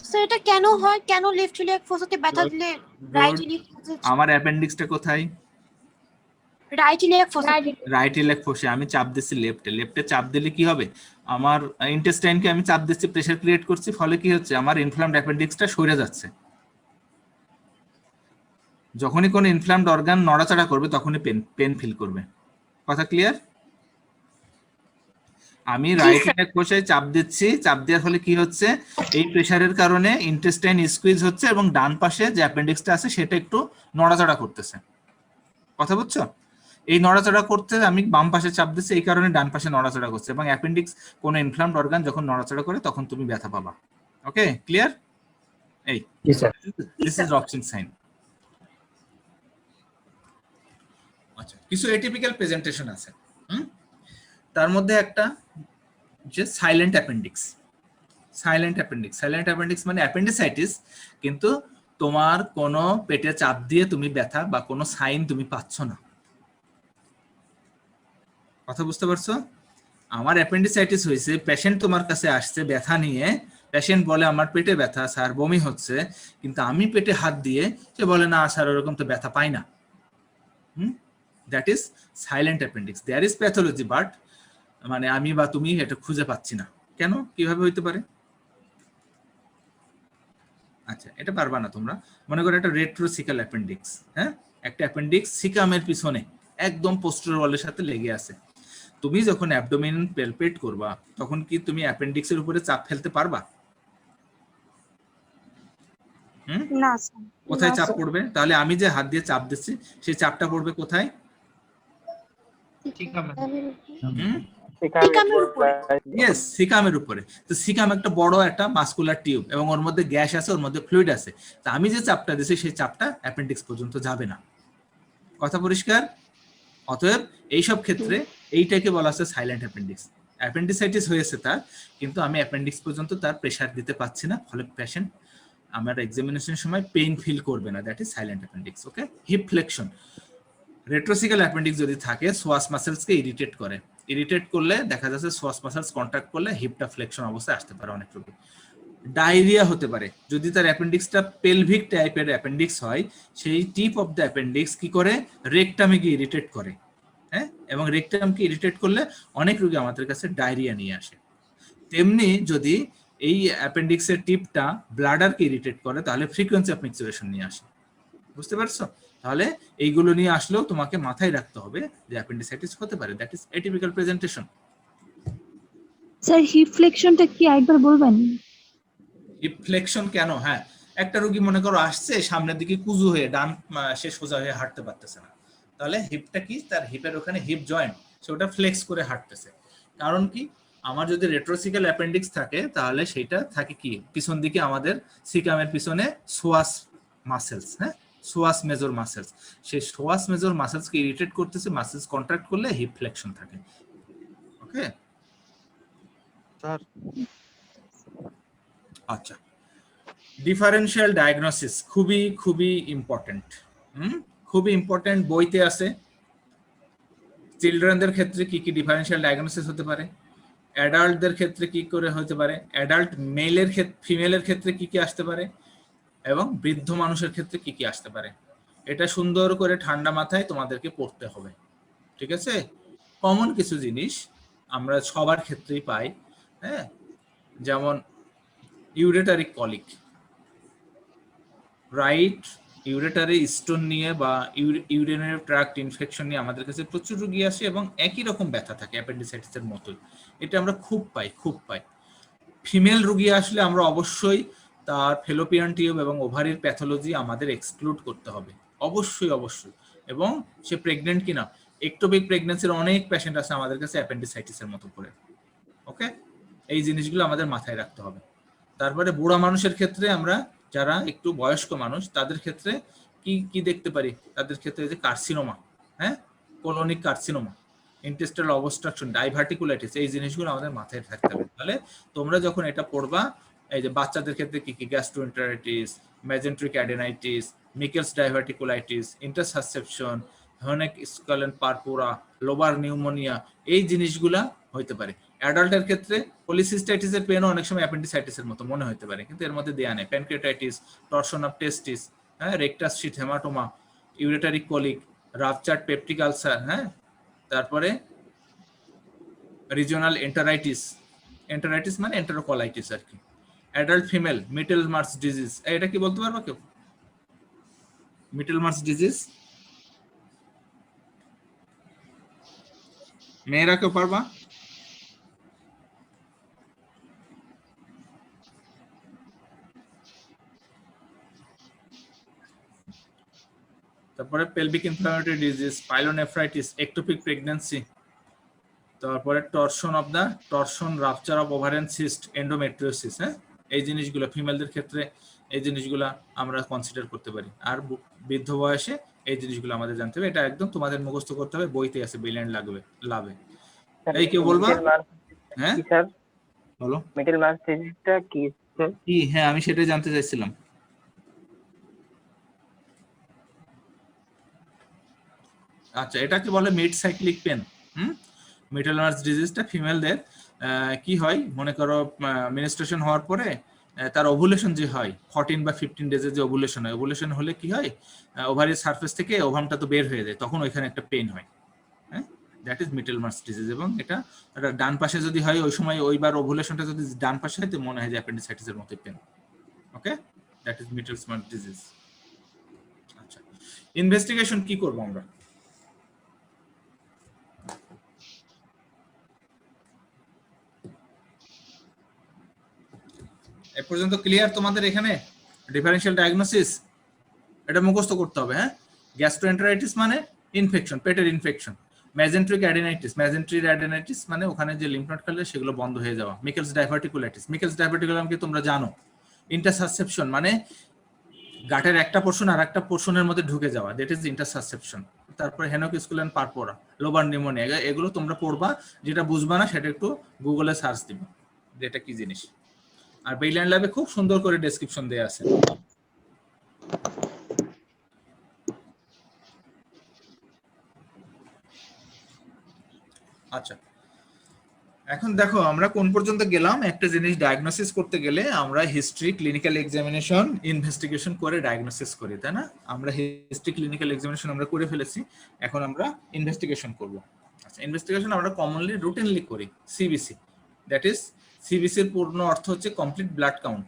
Sir এটা কেন হয়, কেন লেফট ইলিয়াক ফোসাতে ব্যথা দিলে রাইট ইলিয়াক ফোসা, আমার অ্যাপেন্ডিক্সটা কোথায়? Right iliac fossa, right iliac ফোসে আমি চাপ দিচ্ছি লেফটে চাপ দিলে কি হবে, আমার ইন্টেস্টাইনকে আমি চাপ দিচ্ছি, প্রেসার ক্রিয়েট করছি, ফলে কি হচ্ছে আমার ইনফ্লামড অ্যাপেন্ডিক্সটা সরে যাচ্ছে। যখনই কোনো ইনফ্লামড অর্গান নড়াচড়া করবে তখনই পেন ফিল করবে। কথা ক্লিয়ার? আমি রাইট ইলিয়াক ফোসায় চাপ দিচ্ছি, চাপ দেওয়ার ফলে কি হচ্ছে, এই প্রেসারের কারণে ইন্টেস্টাইন স্কুইজ হচ্ছে এবং ডান পাশে যে অ্যাপেন্ডিক্সটা আছে সেটা একটু নড়াচড়া করতেছে। কথা বুঝছো? এই নড়াচড়া করতে আমি বাম পাশে চাপ দিচ্ছি, এই কারণে ডান পাশে নড়াচড়া করছে, এবং অ্যাপেন্ডিক্স কোনো ইনফ্লামড অর্গান যখন নড়াচড়া করে তখন তুমি ব্যথা পাবা। ওকে, ক্লিয়ার? এই দিস ইজ রবসিং সাইন। আচ্ছা, কিছু এটিপিক্যাল প্রেজেন্টেশন আছে, তার মধ্যে একটা যে সাইলেন্ট অ্যাপেন্ডিক্স। সাইলেন্ট অ্যাপেন্ডিক্স মানে অ্যাপেন্ডিসাইটিস, কিন্তু তোমার কোনো পেটে চাপ দিয়ে তুমি ব্যথা বা কোনো সাইন তুমি পাচ্ছ না। কথা বুঝতে পারছো? আমার অ্যাপেন্ডিসাইটিস হয়েছে, পেশেন্ট তোমার কাছে আসছে ব্যথা নিয়ে, পেশেন্ট বলে আমার পেটে ব্যথা স্যার, বমি হচ্ছে, কিন্তু আমি পেটে হাত দিয়ে সে বলে না স্যার ওরকম তো ব্যথা পাই না। That is silent appendix. There is pathology, but মানে আমি বা তুমি এটা খুঁজে পাচ্ছি না। কেন, কিভাবে হইতে পারে? আচ্ছা, এটা পারবা না তোমরা। মনে করো একটা রেট্রোসিকাল অ্যাপেন্ডিক্স, হ্যাঁ, একটা অ্যাপেন্ডিক্স সিকামের পিছনে একদম পোস্টেরিয়র ওয়ালের সাথে লেগে আছে। তুমি যখন অ্যাবডোমেন পেলপেট করবা তখন কি তুমি অ্যাপেন্ডিক্সের উপরে চাপ ফেলতে পারবা? না স্যার। কোথায় চাপ পড়বে? তাহলে আমি যে হাত দিয়ে চাপ দিচ্ছি সেই চাপটা পড়বে কোথায়? ইয়েস, সিকামের উপরে। তো সিকাম একটা বড় একটা মাসকুলার টিউব এবং ওর মধ্যে গ্যাস আছে, ওর মধ্যে ফ্লুইড আছে। তো আমি যে চাপটা দিচ্ছি সেই চাপটা অ্যাপেন্ডিক্স পর্যন্ত যাবে না। কথা পরিষ্কার? অতএব এইসব ক্ষেত্রে এইটাকে বলা হচ্ছে সাইলেন্ট অ্যাপেন্ডিক্স। অ্যাপেন্ডিসাইটিস হয়েছে তার, কিন্তু আমি অ্যাপেন্ডিক্স পর্যন্ত তার প্রেসার দিতে পারছি না, ফলে পেশেন্ট আমার এক্সামিনেশনের সময় পেইন ফিল করবে না। That is silent appendix. Okay, hip flexion. Retrocecal appendix যদি থাকে সোয়াস মাসেলসকে ইরিটেট করে, ইরিটেট করলে দেখা যাচ্ছে সোয়াস মাসেলস কন্ট্রাক্ট করলে হিপটা ফ্লেকশন অবস্থায় আসতে পারে অনেক রোগী। ডায়রিয়া হতে পারে যদি তার অ্যাপেন্ডিক্সটা পেলভিক টাইপের অ্যাপেন্ডিক্স হয়, সেই টিপ অফ দ্য অ্যাপেন্ডিক্স কি করে রেকটামে গিয়ে ইরিটেট করে, হ্যাঁ, এবং রেকটামকে ইরিটেট করলে অনেক রোগী আমাদের কাছে ডায়রিয়া নিয়ে আসে। তেমনি যদি এই অ্যাপেন্ডিক্সের টিপটা ব্লাডারকে ইরিটেট করে তাহলে ফ্রিকোয়েন্সি অফ মিক্সুরেশন নিয়ে আসে। বুঝতে পারছো? তাহলে এইগুলো নিয়ে আসলেও তোমাকে মাথায় রাখতে হবে যে অ্যাপেন্ডিসাইটিস হতে পারে। That is atypical presentation. Sir hip ফ্লেকশনটা কি আরেকবার বলবেন? হিপ ফ্লেকশন কেন? হ্যাঁ, একটা রোগী মনে করো আসছে সামনের দিকে কুজু হয়ে, ডান সে সোজা হয়ে হাঁটতে পারতেছে না, তাহলে হিপটা কি, তার হিপের ওখানে হিপ জয়েন্ট, সে ওটা ফ্লেক্স করে হাঁটতেছে। কারণ কি, আমার যদি রেট্রোসিক্যাল অ্যাপেন্ডিক্স থাকে তাহলে সেইটা থাকে কি পিছন দিকে আমাদের সিকামের পিছনে সোয়াস মাসেলস, হ্যাঁ, সোয়াস মেজর মাসেলস, সেই সোয়াস মেজর মাসেলসকে ইরিটেট করতেছে, মাসেলস কন্ট্রাক্ট করলে হিপ ফ্লেকশন থাকে। Okay sir. আচ্ছা, ডিফারেনশিয়াল ডায়াগনোসিস খুবই খুবই ইম্পর্টেন্ট। খুবই ইম্পর্টেন্ট, বইতে আছে। চিলড্রেনদের ক্ষেত্রে কি কি ডিফারেনশিয়াল ডায়াগনোসিস হতে পারে, অ্যাডাল্টদের ক্ষেত্রে কি করে হতে পারে, অ্যাডাল্ট মেলের ক্ষেত্রে, ফিমেলের ক্ষেত্রে কি কি আসতে পারে, এবং বৃদ্ধ মানুষের ক্ষেত্রে কি কি আসতে পারে, এটা সুন্দর করে ঠান্ডা মাথায় তোমাদেরকে পড়তে হবে। ঠিক আছে? কমন কিছু জিনিস আমরা সবার ক্ষেত্রেই পাই, হ্যাঁ, যেমন ইউরেটারি কলিক, রাইট ইউরেটারি স্টোন নিয়ে বা ইউরিনারি ট্র্যাক্ট ইনফেকশন নিয়ে আমাদের কাছে প্রচুর রোগী আসে এবং একই রকম ব্যথা থাকে অ্যাপেন্ডিসাইটিসের মতোই। এটা আমরা খুব পাই। ফিমেল রোগী আসলে আমরা অবশ্যই তার ফেলোপিয়ান টিউব এবং ওভারির প্যাথোলজি আমাদের এক্সক্লুড করতে হবে, অবশ্যই। এবং সে প্রেগনেন্ট কিনা, একটোপিক প্রেগন্যান্সির অনেক পেশেন্ট আছে আমাদের কাছে অ্যাপেন্ডিসাইটিসের মতো করে। ওকে, এই জিনিসগুলো আমাদের মাথায় রাখতে হবে। তারপরে বুড়া মানুষের ক্ষেত্রে আমরা যারা একটু বয়স্ক মানুষ তাদের ক্ষেত্রে কি কি দেখতে পারি, তাদের ক্ষেত্রে যে কার্সিনোমা, হ্যাঁ, colonic carcinoma, intestinal obstruction, diverticulitis, এই জিনিসগুলো আমাদের মাথায় থাকতে হবে। তাহলে তোমরা যখন এটা পড়বা, এই যে বাচ্চাদের ক্ষেত্রে কি কি, gastroenteritis, মেজেন্ট্রিক অ্যাডেনাইটিস, মিকেলস diverticulitis, ইন্টারসাসেপশন, হেনেক স্কলেন purpura, lobar pneumonia, এই জিনিসগুলা হইতে পারে। অ্যাডাল্টের ক্ষেত্রে পলিসিস্টাইটিসের পেনও অনেক সময় অ্যাপেন্ডিসাইটিসের মতো মনে হতে পারে, কিন্তু এর মধ্যে দেয়া নেই। প্যানক্রিয়াটাইটিস, টর্শন অফ টেস্টিস, হ্যাঁ, rectus sheath haematoma, ureteric colic, ruptured peptic ulcer, হ্যাঁ, তারপরে রিজিওনাল এন্টারাইটিস, এন্টারাইটিস মানে এন্টারোকলাইটিস আর কি। অ্যাডাল্ট ফিমেল মিটেলমার্স ডিজিজ, এটা কি বলতে পারবা কেউ? মিটেলমার্স ডিজিজ মেয়েরা কেউ পারবা? তারপরে pelvic inflammatory disease, pyelonephritis, ectopic pregnancy, তারপরে torsion rupture of ovarian cyst, endometriosis, হ্যাঁ, এই জিনিসগুলো ফিমেলদের ক্ষেত্রে এই জিনিসগুলো আমরা কনসিডার করতে পারি। আর বৃদ্ধ বয়সে এই জিনিসগুলো আমাদের জানতে হবে, এটা একদম তোমাদের মুখস্থ করতে হবে, বইতে আছে ব্রিলিয়ান্ট লাভে। এই কেউ বলবা? হ্যাঁ স্যার, বলো মিডলমার্স ডিজিজটা কি স্যার? কি? হ্যাঁ, আমি সেটাই জানতে চাইছিলাম। আচ্ছা, এটাকে বলে মিড সাইক্লিক পেন। মিডলমার্স ডিজিজটা ফিমেলদের কি হয়, মনে করো মেনস্ট্রুয়েশন হওয়ার পরে তার ওভুলেশন যে হয় 14 বা 15 ডেজের যে ওভুলেশন হয়, ওভুলেশন হলে কি হয়, ওভারির সারফেস থেকে ওভামটা তো বের হয়ে যায়, তখন ওইখানে একটা পেন হয়, হ্যাঁ, দ্যাট ইজ মিডলমার্স ডিজিজ। এবং এটা ডান পাশে যদি হয়, ওই সময় ওইবার ওভুলেশনটা যদি ডান পাশে হয় তো মনে হয় যে অ্যাপেন্ডিসাইটিসের মতো pain. Okay, that is Mittelschmerz disease. আচ্ছা, ইনভেস্টিগেশন কি করব আমরা? এ পর্যন্ত ক্লিয়ার তোমাদের? এখানে ডিফারেনশিয়াল ডায়াগনোসিস এটা মুখস্থ করতে হবে, হ্যাঁ। গ্যাস্ট্রোএন্টারাইটিস মানে ইনফেকশন, পেটের ইনফেকশন। মেজেন্ট্রিক অ্যাডেনাইটিস মানে ওখানে যে লিম্ফ নোড খেলে সেগুলো বন্ধ হয়ে যাওয়া। মিকেলস ডাইভার্টিকুলাইটিস, মিকেলস ডাইভার্টিকুলাম কি তোমরা জানো? ইন্টারসাসেপশন মানে গাটের একটা পোর্শন আর একটা পোর্শনের মধ্যে ঢুকে যাওয়া, দ্যাট ইজ ইন্টারসাসেপশন। তারপরে হেনেক স্কলেন পারপোরা, লোবার নিউমোনিয়া, এগুলো তোমরা পড়বা। যেটা বুঝবা না সেটা একটু গুগলে সার্চ দিবা যে এটা কি জিনিস। আর ব্রিলিয়ান্ট ল্যাবে খুব সুন্দর করে ডেসক্রিপশন দেয়া আছে। আচ্ছা, এখন দেখো আমরা কোন পর্যন্ত গেলাম। একটা জিনিস ডায়াগনোসিস করতে গেলে আমরা হিস্ট্রি, ক্লিনিক্যাল এক্সামিনেশন, ইনভেস্টিগেশন করে ডায়াগনোসিস করি, তাই না? আমরা হিস্ট্রি, ক্লিনিক্যাল এক্সামিনেশন আমরা করে ফেলেছি, এখন আমরা ইনভেস্টিগেশন করব। আচ্ছা, ইনভেস্টিগেশন আমরা কমনলি রুটিনলি করি সিবিসি, দ্যাট ইজ সিবিসির পূর্ণ অর্থ হচ্ছে কমপ্লিট ব্লাড কাউন্ট,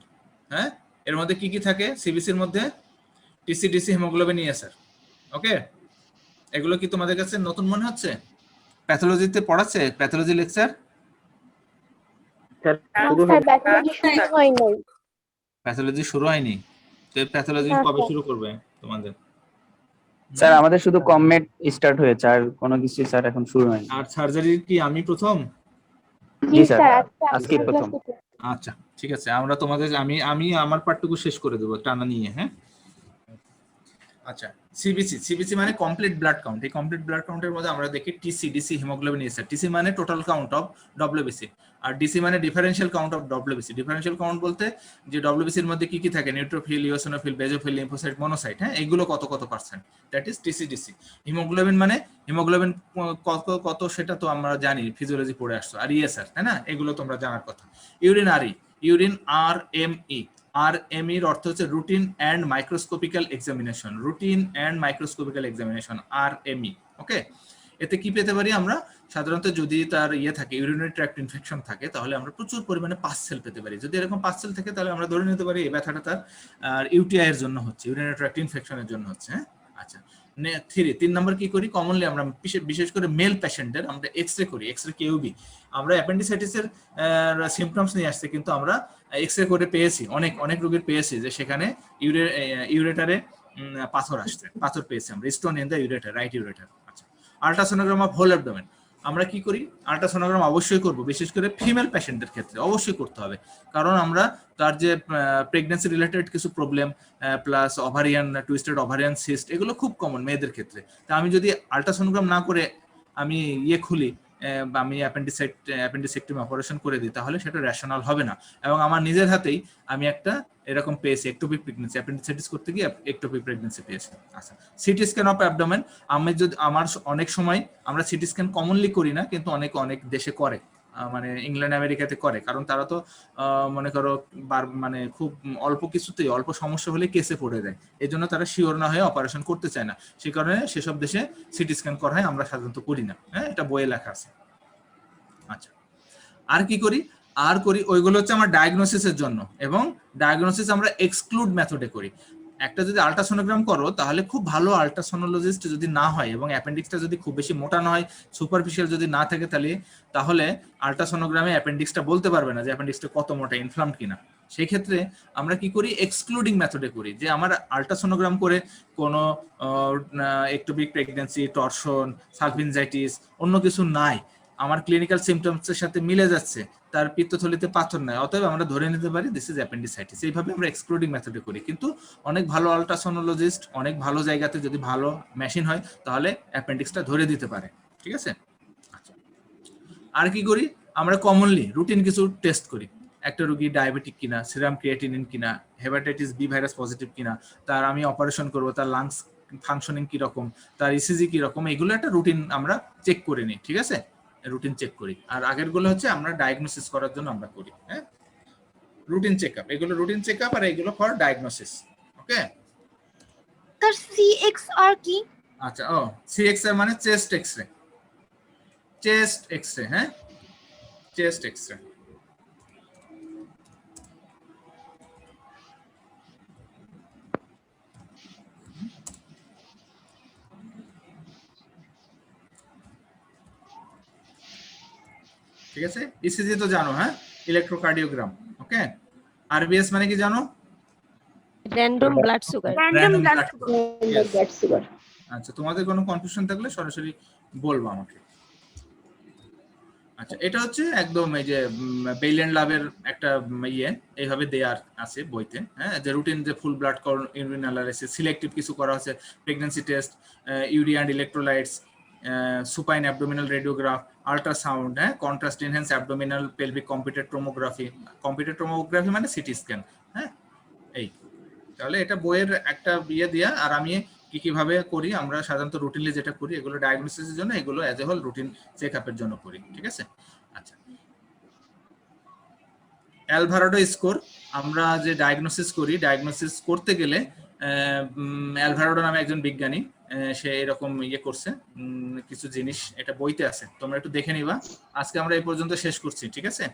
হ্যাঁ। এর মধ্যে কি কি থাকে সিবিসির মধ্যে? TC, DC, haemoglobin, ESR. Okay, এগুলো কি তোমাদের কাছে নতুন মনে হচ্ছে? প্যাথোলজিতে পড়াচ্ছে, প্যাথোলজি লেকচার? প্যাথোলজি শুরু হয়নি তো? প্যাথোলজি কবে শুরু করবে তোমাদের? স্যার আমাদের শুধু কমমেট স্টার্ট হয়েছে, আর কোনো কিছু স্যার এখন শুরু হয়নি। আর সার্জারি কি আমি প্রথম? জি স্যার, আজকে প্রথম। আচ্ছা, ঠিক আছে, আমরা তোমাদের আমি আমার পার্টটুকু শেষ করে দেবো টানা নিয়ে, হ্যাঁ। আচ্ছা, সিবিসি মানে কমপ্লিট ব্লাড কাউন্ট। এই কমপ্লিট ব্লাড কাউন্টের মধ্যে আমরা দেখি TC, DC, haemoglobin, ESR. TC মানে টোটাল কাউন্ট অফ ডব্লিউবিসি, আর ডিসি মানে differential count of WBC. Differential count বলতে যে ডব্লিউবিসির মধ্যে কি কি থাকে, neutrophil, eosinophil, basophil, lymphocyte, monocyte, হ্যাঁ, এগুলো কত percent, that is TC, DC. Haemoglobin মানে হিমোগ্লোবিন কত সেটা তো আমরা জানি, ফিজিওলজি পড়ে আসছো। আর ইএসআর, তাই না, এগুলো তোমরা জানার কথা। ইউরিন আরএমই, আরএমই এর অর্থ হচ্ছে routine and microscopical examination, routine and microscopical examination, RME. Okay, এতে কি পেতে পারি আমরা? সাধারণত যদি তার থাকে, ইউরিনারি ট্র্যাক্ট ইনফেকশন থাকে, তাহলে আমরা প্রচুর পরিমাণে পাস সেল পেতে পারি। যদি এরকম পাস সেল থাকে তাহলে আমরা ধরে নিতে পারি এই ব্যথাটা তার ইউটিআই এর জন্য হচ্ছে, ইউরিনারি ট্র্যাক্ট ইনফেকশনের জন্য হচ্ছে, হ্যাঁ। আচ্ছা, 3 নম্বর কি করি? কমনলি আমরা বিশেষ করে মেল পেশেন্টের আমরা এক্সরে করি, এক্সরে কিউবি। আমরা অ্যাপেন্ডিসাইটিসের সিমটমস নিয়ে আসছে, কিন্তু আমরা এক্সরে করে পেয়েছি, অনেক রোগীর পেয়েছি যে সেখানে ইউরেটারে পাথর আসছে, পাথর পেয়েছি আমরা, stone in the ureter, right ureter. আচ্ছা, আল্ট্রাসোনোগ্রাম অফ হোল অ্যাবডোমেন আমরা কি করি? আল্ট্রাসোনোগ্রাম অবশ্যই করব, বিশেষ করে ফিমেল পেশেন্টের ক্ষেত্রে অবশ্যই করতে হবে, কারণ আমরা তার যে প্রেগন্যান্সি রিলেটেড কিছু problem plus ovarian twisted ovarian cyst, এগুলো খুব কমন মেয়েদের ক্ষেত্রে। তা আমি যদি আল্ট্রাসোনোগ্রাম না করে আমি খুলি আমি অ্যাপেন্ডিসেক্টমি অপারেশন করে দিই, তাহলে সেটা রেশনাল হবে না। এবং আমার নিজের হাতেই আমি একটা এরকম পেয়েছি, একটোপিক প্রেগনেন্সি, অ্যাপেন্ডিসাইটিস করতে গিয়ে একটোপিক প্রেগনেন্সি পেয়েছি। আচ্ছা, সিটি স্ক্যান অফ অ্যাবডোমেন, আমার অনেক সময় আমরা সিটি স্ক্যান কমনলি করি না, কিন্তু অনেক দেশে করে, মানে ইংল্যান্ড আমেরিকাতে করে, কারণ তারা তো মনে করো মানে খুব অল্প কিছুতেই, অল্প সমস্যা হলে কেসে পড়ে যায়, এই জন্য তারা শিওর না হয়ে অপারেশন করতে চায় না, সেই কারণে সেসব দেশে সিটি স্ক্যান করা হয়, আমরা সাধারণত করি না। হ্যাঁ, এটা বইয়ে লেখা আছে। আচ্ছা, আর কি করি? আর করি ওইগুলো হচ্ছে আমার ডায়াগনোসিসের জন্য, এবং ডায়াগনোসিস আমরা এক্সক্লুড মেথডে করি। একটা যদি আল্ট্রাসোনোগ্রাম করো, তাহলে খুব ভালো আল্ট্রাসোনোলজিস্ট যদি না হয় এবং অ্যাপেন্ডিক্সটা যদি খুব বেশি মোটা না হয়, সুপারফিশিয়াল যদি না থাকে, তাহলে আল্ট্রাসোনোগ্রামে অ্যাপেন্ডিক্সটা বলতে পারবে না যে অ্যাপেন্ডিক্সটা কত মোটা, ইনফ্লামড কিনা। সেই ক্ষেত্রে আমরা কি করি? এক্সক্লুডিং মেথডে করি, যে আমার আল্ট্রাসোনোগ্রাম করে কোনো একটোপিক প্রেগন্যান্সি, টর্শন, সালফিনজাইটিস, অন্য কিছু নাই, আমার ক্লিনিক্যাল সিমটমসের সাথে মিলে যাচ্ছে, তার পিত্তথলিতে পাথর নাই, অতএব আমরা ধরে নিতে পারি দিস ইজ অ্যাপেন্ডিসাইটিস। এইভাবে আমরা এক্সক্লুডিং মেথডে করি। কিন্তু অনেক ভালো আল্ট্রাসোনোলজিস্ট, অনেক ভালো জায়গাতে যদি ভালো মেশিন হয়, তাহলে অ্যাপেন্ডিক্সটা ধরে দিতে পারে। ঠিক আছে? আচ্ছা, আর কি করি? আমরা কমনলি রুটিন কিছু টেস্ট করি। একটা রোগী ডায়াবেটিক কিনা, সিরাম ক্রিয়েটিনিন কিনা, হেপাটাইটিস বি ভাইরাস পজিটিভ কিনা, তার আমি অপারেশন করব, তার লাংস ফাংশনিং কিরকম, তার ইসিজি কিরকম, এগুলো একটা রুটিন আমরা চেক করে নিই। ঠিক আছে? রুটিন চেক করি। আর আগের গুলো হচ্ছে আমরা ডায়াগনোসিস করার জন্য আমরা করি। হ্যাঁ, রুটিন চেকআপ, এগুলো রুটিন চেকআপ, আর এগুলো ফর ডায়াগনোসিস। ওকে স্যার সিএক্সআর কি? আচ্ছা, ও সিএক্সআর মানে চেস্ট এক্সরে, চেস্ট এক্সরে। হ্যাঁ, চেস্ট এক্সরে। ঠিক আছে? ইসিজি তো জানো, হ্যাঁ, ইলেকট্রোকার্ডিওগ্রাম। ওকে, আরবিএস মানে কি জানো? Random blood sugar. Random blood sugar. আচ্ছা, তোমাদের কোনো কনফিউশন থাকলে সরাসরি বলবো আমাকে। আচ্ছা, এটা হচ্ছে একদম এই যে বেইলেন ল্যাবের একটা এইভাবে দেয়ার আছে বইতে। হ্যাঁ, যে রুটিন, যে full blood count, urine analysis, selective কিছু করা আছে, pregnancy test, urea and electrolytes, supine abdominal radiograph, ultrasound, হ্যাঁ, contrast enhance abdominal pelvic computed tomography. Computed tomography মানে সিটি স্ক্যান। হ্যাঁ, এই তাহলে এটা বইয়ের একটা দিয়া। আর আমি কিভাবে করি, আমরা সাধারণত রুটিনলি যেটা করি, এগুলো ডায়াগনোসিসের জন্য, এগুলো অ্যাজ এ হোল রুটিন চেকআপের জন্য করি। ঠিক আছে? আচ্ছা, অ্যালভারাডো স্কোর, আমরা যে ডায়াগনোসিস করি, ডায়াগনোসিস করতে গেলে অ্যালভারাডো নামে একজন বিজ্ঞানী, সে এরকম করছে কিছু জিনিস, এটা বইতে আছে, তোমরা একটু দেখে নিবা। আজকে আমরা এই পর্যন্ত শেষ করছি। ঠিক আছে?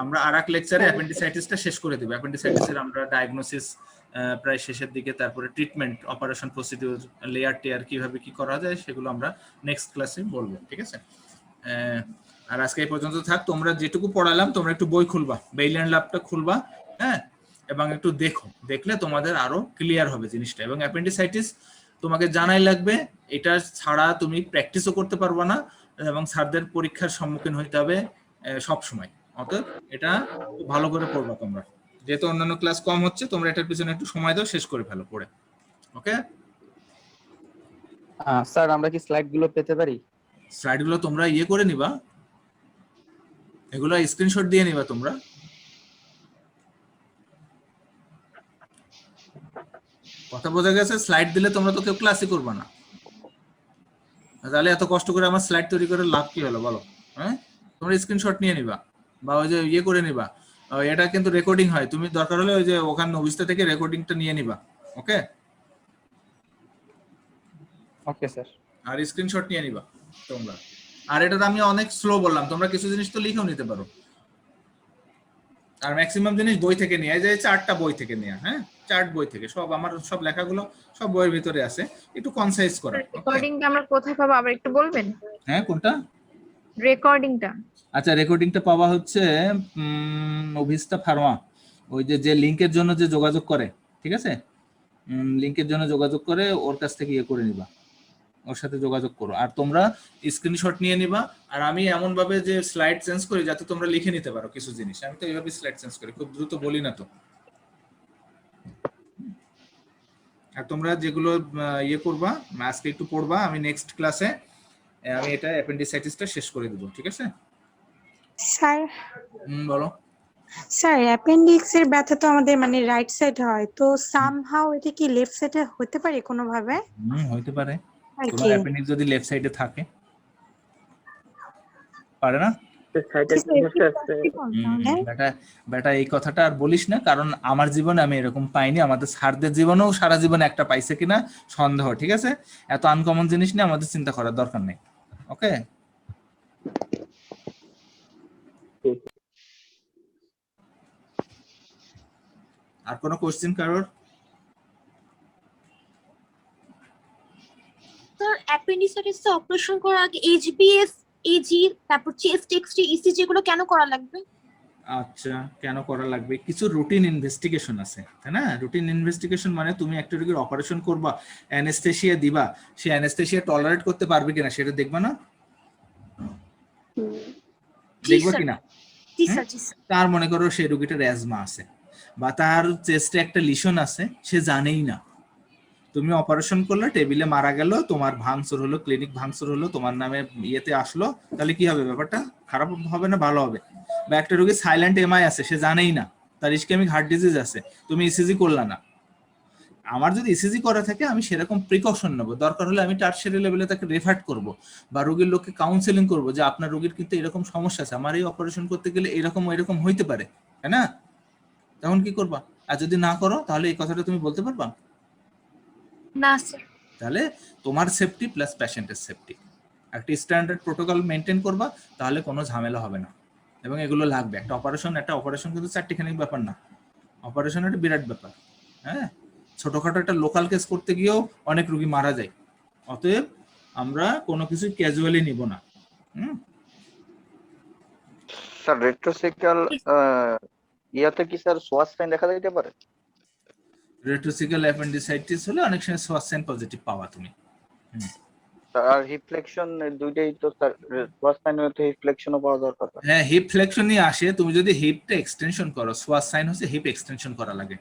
আমরা আর এক লেকচারে অ্যাপেন্ডিসাইটিসটা শেষ করে দিব। অ্যাপেন্ডিসাইটিসের আমরা ডায়াগনোসিস প্রায় শেষের দিকে, তারপরে ট্রিটমেন্ট, অপারেশন প্রসিডিউর, লেয়ার টেয়ার কিভাবে কি করা যায়, সেগুলো আমরা নেক্সট ক্লাসে বলবো। ঠিক আছে? আর আজকে এই পর্যন্ত থাক। তোমরা যেটুকু পড়ালাম, তোমরা একটু বই খুলবা, বেইলেন ল্যাবটা খুলবা, হ্যাঁ, এবং একটু দেখলে তোমাদের আরো ক্লিয়ার হবে জিনিসটা। এবং অ্যাপেন্ডিসাইটিস তোমাকে জানাই লাগবে, এটা ছাড়া তুমি প্র্যাকটিসও করতে পারবে না, এবং স্যারদের পরীক্ষার সম্মুখীন হইতে হবে সব সময়। অতএব এটা ভালো করে পড়বা তোমরা, যেহেতু অন্যান্য ক্লাস কম হচ্ছে, তোমরা এটার পিছনে একটু সময় দাও, শেষ করে ফেলো পড়ে। ওকে স্যার, আমরা কি স্লাইড গুলো পেতে পারি? স্লাইড গুলো তোমরা করে নিবা, এগুলো স্ক্রিনশট দিয়ে নিবা তোমরা। কথা বোঝা গেছে? স্লাইড দিলে তোমরা তো কেউ ক্লাসই করবা না, তাহলে এত কষ্ট করে আমার স্লাইড তৈরি করে লাভ কি হলো বলো? হ্যাঁ, তোমরা স্ক্রিনশট নিয়ে নিবা, বা ওই যে করে নিবা। এটা কিন্তু রেকর্ডিং হয়, তুমি দরকার হলে ওই যে ওখানে অফিসটা থেকে রেকর্ডিংটা নিয়ে নিবা। ওকে ওকে স্যার। আর স্ক্রিনশট নিয়ে নিবা তোমরা। আর এটা আমি অনেক স্লো বললাম, তোমরা কিছু জিনিস তো লিখেও নিতে পারো। আর ম্যাক্সিমাম জিনিস বই থেকে নিয়ে, যে 4টা বই থেকে নিয়ে, হ্যাঁ, 4 বই থেকে, সব আমার সব লেখাগুলো সব বইয়ের ভিতরে আছে, একটু কনসাইজ করা। রেকর্ডিংটা আমরা কোথায় পাবো আবার একটু বলবেন? হ্যাঁ, কোনটা? রেকর্ডিংটা। আচ্ছা, রেকর্ডিংটা পাওয়া হচ্ছে অভিস্তা ফার্মা, ওই যে লিংকের জন্য যে যোগাযোগ করে, ঠিক আছে, লিংকের জন্য যোগাযোগ করে, ওর কাছ থেকে করে নিবা, ওর সাথে যোগাযোগ করো। আর তোমরা স্ক্রিনশট নিয়ে নিবা। আর আমি এমন ভাবে যে স্লাইড চেঞ্জ করি যাতে তোমরা লিখে নিতে পারো কিছু জিনিস। আমি তো এইভাবে স্লাইড চেঞ্জ করি, খুব দ্রুত বলি না তো। আর তোমরা যেগুলো করবা, আজকে একটু পড়বা, আমি নেক্সট ক্লাসে আমি এটা অ্যাপেন্ডিসাইটিসটা শেষ করে দিব, ঠিক আছে? স্যার বলো। স্যার অ্যাপেন্ডিক্স এর ব্যথা তো আমাদের মানে রাইট সাইড হয়, তো সামহাউ এটা কি লেফট সাইডে হতে পারে কোনো ভাবে? হইতে পারে, আর তোমার কি অ্যাপেন্ডিক্স যদি লেফট সাইডে থাকে, পারে না? সাইডে সমস্যা আছে। বেটা বেটা এই কথাটা আর বলিস না, কারণ আমার জীবনে আমি এরকম পাইনি, আমাদের স্যারদের জীবনেও সারা জীবনে একটা পাইছে কিনা সন্দেহ, ঠিক আছে? এত আনকমন জিনিস নিয়ে আমাদের চিন্তা করার দরকার নেই, ওকে? আর কোনো কোশ্চেন কারোর? স্যার অ্যাপেন্ডিসাইটিস অপারেশন করার আগে এইচবিএস, এজি, তারপর চেস্ট এক্স-রে, ইসিজি এগুলো কেন করা লাগবে? আচ্ছা, কেন করা লাগবে? কিছু রুটিন ইনভেস্টিগেশন আছে, তাই না? রুটিন ইনভেস্টিগেশন মানে তুমি একটা রোগীর অপারেশন করবা, অ্যানেস্থেসিয়া দিবা, সে অ্যানেস্থেসিয়া টলারেট করতে পারবে কিনা সেটা দেখবা না? দেখবা কিনা? জি স্যার, জি স্যার। তার মনে করো সেই রোগীটার অ্যাজমা আছে বা তার চেস্টে একটা লিশন আছে, সে জানেই না, তুমি অপারেশন করলে, টেবিলে মারা গেল, তোমার ভাঙচুর হলো, ক্লিনিক ভাঙচুর হলো, তোমার নামে ইয়েতে আসলো, তাহলে কি হবে? ব্যাপারটা খারাপ হবে না ভালো হবে? বা একটা রোগী সাইলেন্ট এমআই আছে, সে জানেই না তার ইসকেমিক হার্ট ডিজিজ আছে, তুমি ইসিজি করলা না। আমার যদি ইসিজি করা থাকে আমি সেরকম প্রিকশন নেবো, দরকার হলে আমি টারশিয়ারি লেভেলে তাকে রেফার করব বা রোগীর লোককে কাউন্সেলিং করব যে আপনার রোগীর কিন্তু এরকম সমস্যা আছে, আমার এই অপারেশন করতে গেলে এরকম এরকম হইতে পারে, তাই না? তখন কি করবা? আর যদি না করো তাহলে এই কথাটা তুমি বলতে পারবা না স্যার। তাহলে তোমার সেফটি প্লাস পেশেন্টের সেফটি, একটা স্ট্যান্ডার্ড প্রোটোকল মেনটেন করবা, তাহলে কোনো ঝামেলা হবে না। এবং এগুলো লাগবে, একটা অপারেশন কিন্তু চারটিখানি ব্যাপার না, অপারেশন একটা বিরাট ব্যাপার। হ্যাঁ, ছোটখাটো একটা লোকাল কেস করতে গিয়েও অনেক রোগী মারা যায়, অতএব আমরা কোনো কিছু ক্যাজুয়ালি নিব না। স্যার রেট্রোসাইকেল ইয়াতে কি স্যার সোয়াস সাইন দেখা দিতে পারে? রেট্রোসিক্যাল অ্যাপেন্ডিসাইটিস হলে অনেক সময় সোয়াস সাইন পজিটিভ পাওয়া তুমি। আর হিপ ফ্লেকশন দুইটাই তো স্যার, সোয়াস সাইন হতে হিপ ফ্লেকশনও পাওয়া দরকার। হ্যাঁ, হিপ ফ্লেকশনই আসে, তুমি যদি হিপটা এক্সটেনশন করো, সোয়াস সাইন হচ্ছে হিপ এক্সটেনশন করা লাগে।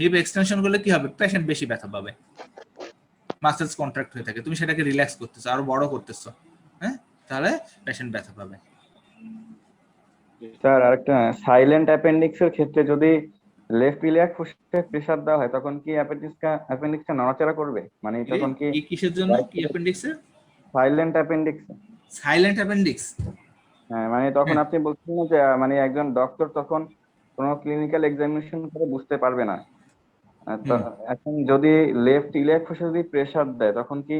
হিপ এক্সটেনশন করলে কি হবে? পেশেন্ট বেশি ব্যথা পাবে, মাসেলস কন্ট্রাক্ট হয়ে থাকে, তুমি সেটাকে রিল্যাক্স করতেছো, আরো বড় করতেছো, হ্যাঁ, তাহলে পেশেন্ট ব্যথা পাবে। স্যার আরেকটা, সাইলেন্ট অ্যাপেন্ডিক্সের ক্ষেত্রে যদি লেফট ইলিয়াক ফুসে প্রেসার দেওয়া হয় তখন কি অ্যাপেন্ডিক্সটা নড়াচড়া করবে? মানে তখন কি কিসের জন্য? কি অ্যাপেন্ডিক্সের? Silent appendix. Silent appendix? হ্যাঁ, মানে তখন আপনি বলছেন না যে মানে একজন ডক্টর তখন কোনো ক্লিনিক্যাল এক্সামিনেশন করে বুঝতে পারবে না, তো এখন যদি লেফট ইলিয়াক ফুসে যদি প্রেসার দেয় তখন কি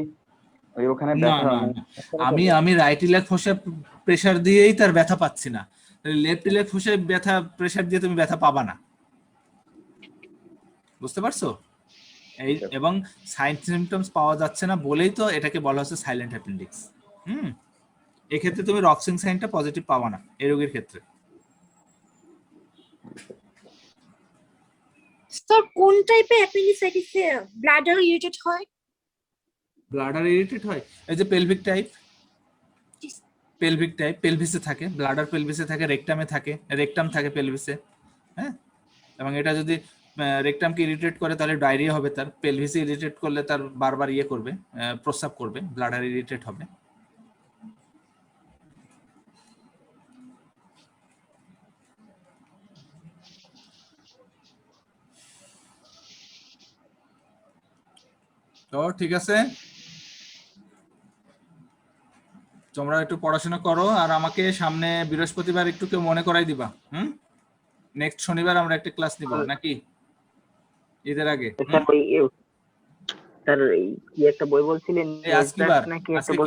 ওখানে ব্যথা? আমি রাইট ইলিয়াক ফুসে প্রেসার দিয়েই তার ব্যথা পাচ্ছি না, লেফট ইলিয়াক ফুসে ব্যথা প্রেসার দিয়ে তুমি ব্যথা পাবা না, বুঝতে পারছো? এই এবং সাইন সিমটমস পাওয়া যাচ্ছে না বলেই তো এটাকে বলা হচ্ছে সাইলেন্ট অ্যাপেন্ডিক্স। এক্ষেত্রে তুমি রক্সিং সাইনটা পজিটিভ পাবা না এই রোগীর ক্ষেত্রে। স্যার কোন টাইপের অ্যাপেন্ডিসাইটিসে ব্লাডার ইরিটেট হয়? ব্লাডার ইরিটেট হয়, এই যে পেলভিক টাইপ, পেলভিসে থাকে, ব্লাডার পেলভিসে থাকে, রেকটামে থাকে, রেকটাম থাকে পেলভিসে, হ্যাঁ। এবং এটা যদি রেকটামকে ইরিটেট করে তাহলে ডায়রিয়া হবে, তার পেলভিসে ইরিটেট করলে তার বারবার ইয়ে করবে, প্রস্রাব করবে, ব্লাডার ইরিটেট হবে। তো ঠিক আছে, তোমরা একটু পড়াশোনা করো আর আমাকে সামনে বৃহস্পতিবার একটু কেউ মনে করাই দিবা। নেক্সট শনিবার আমরা একটা ক্লাস নিব নাকি ঈদের আগে? স্যার কি একটা বই বলছিলেন আজকে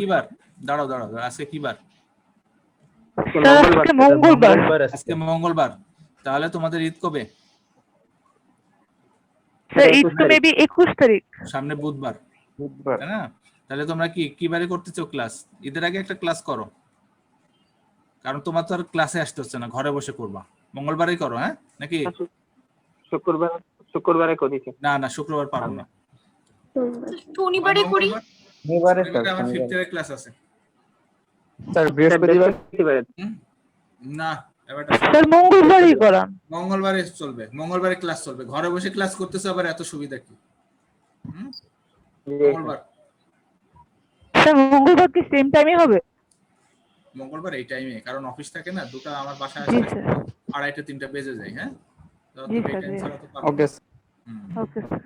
কি বার? দাঁড়াও, আজকে কি বার? আজকে মঙ্গলবার। তাহলে তোমাদের ঈদ কবে? স্যার ঈদ তো মেবি 21 তারিখ, সামনে বুধবার, তাই না? তাহলে তোমরা কি বারে করতে চাও ক্লাস? ঈদের আগে একটা ক্লাস করো, কারণ তোমার তো আর ক্লাসে আসতে হচ্ছে না, ঘরে বসে করবা। মঙ্গলবারই করো, হ্যাঁ নাকি? শুক্রবারে করি। না শুক্রবার পারবো না, শনিবারে করি। শনিবারে আমার 5th এর ক্লাস আছে স্যার, বৃহস্পতিবার না, স্যার মঙ্গলবারই করান। মঙ্গলবারে চলবে, মঙ্গলবারে ক্লাস চলবে, ঘরে বসে ক্লাস করতেছে আবার এত সুবিধা কি? মঙ্গলবার স্যার মঙ্গলবার কি সেম টাইমে হবে? মঙ্গলবার এই টাইমে, কারণ অফিস থাকে না, দুটো আমার বাসায় জি আসতে স্যার। 2:30 3টা বেজে যায়। হ্যাঁ, তো জি এই স্যার, টাইম জি। ছাড়া তো পারবো ওকে না। হুম। Okay sir.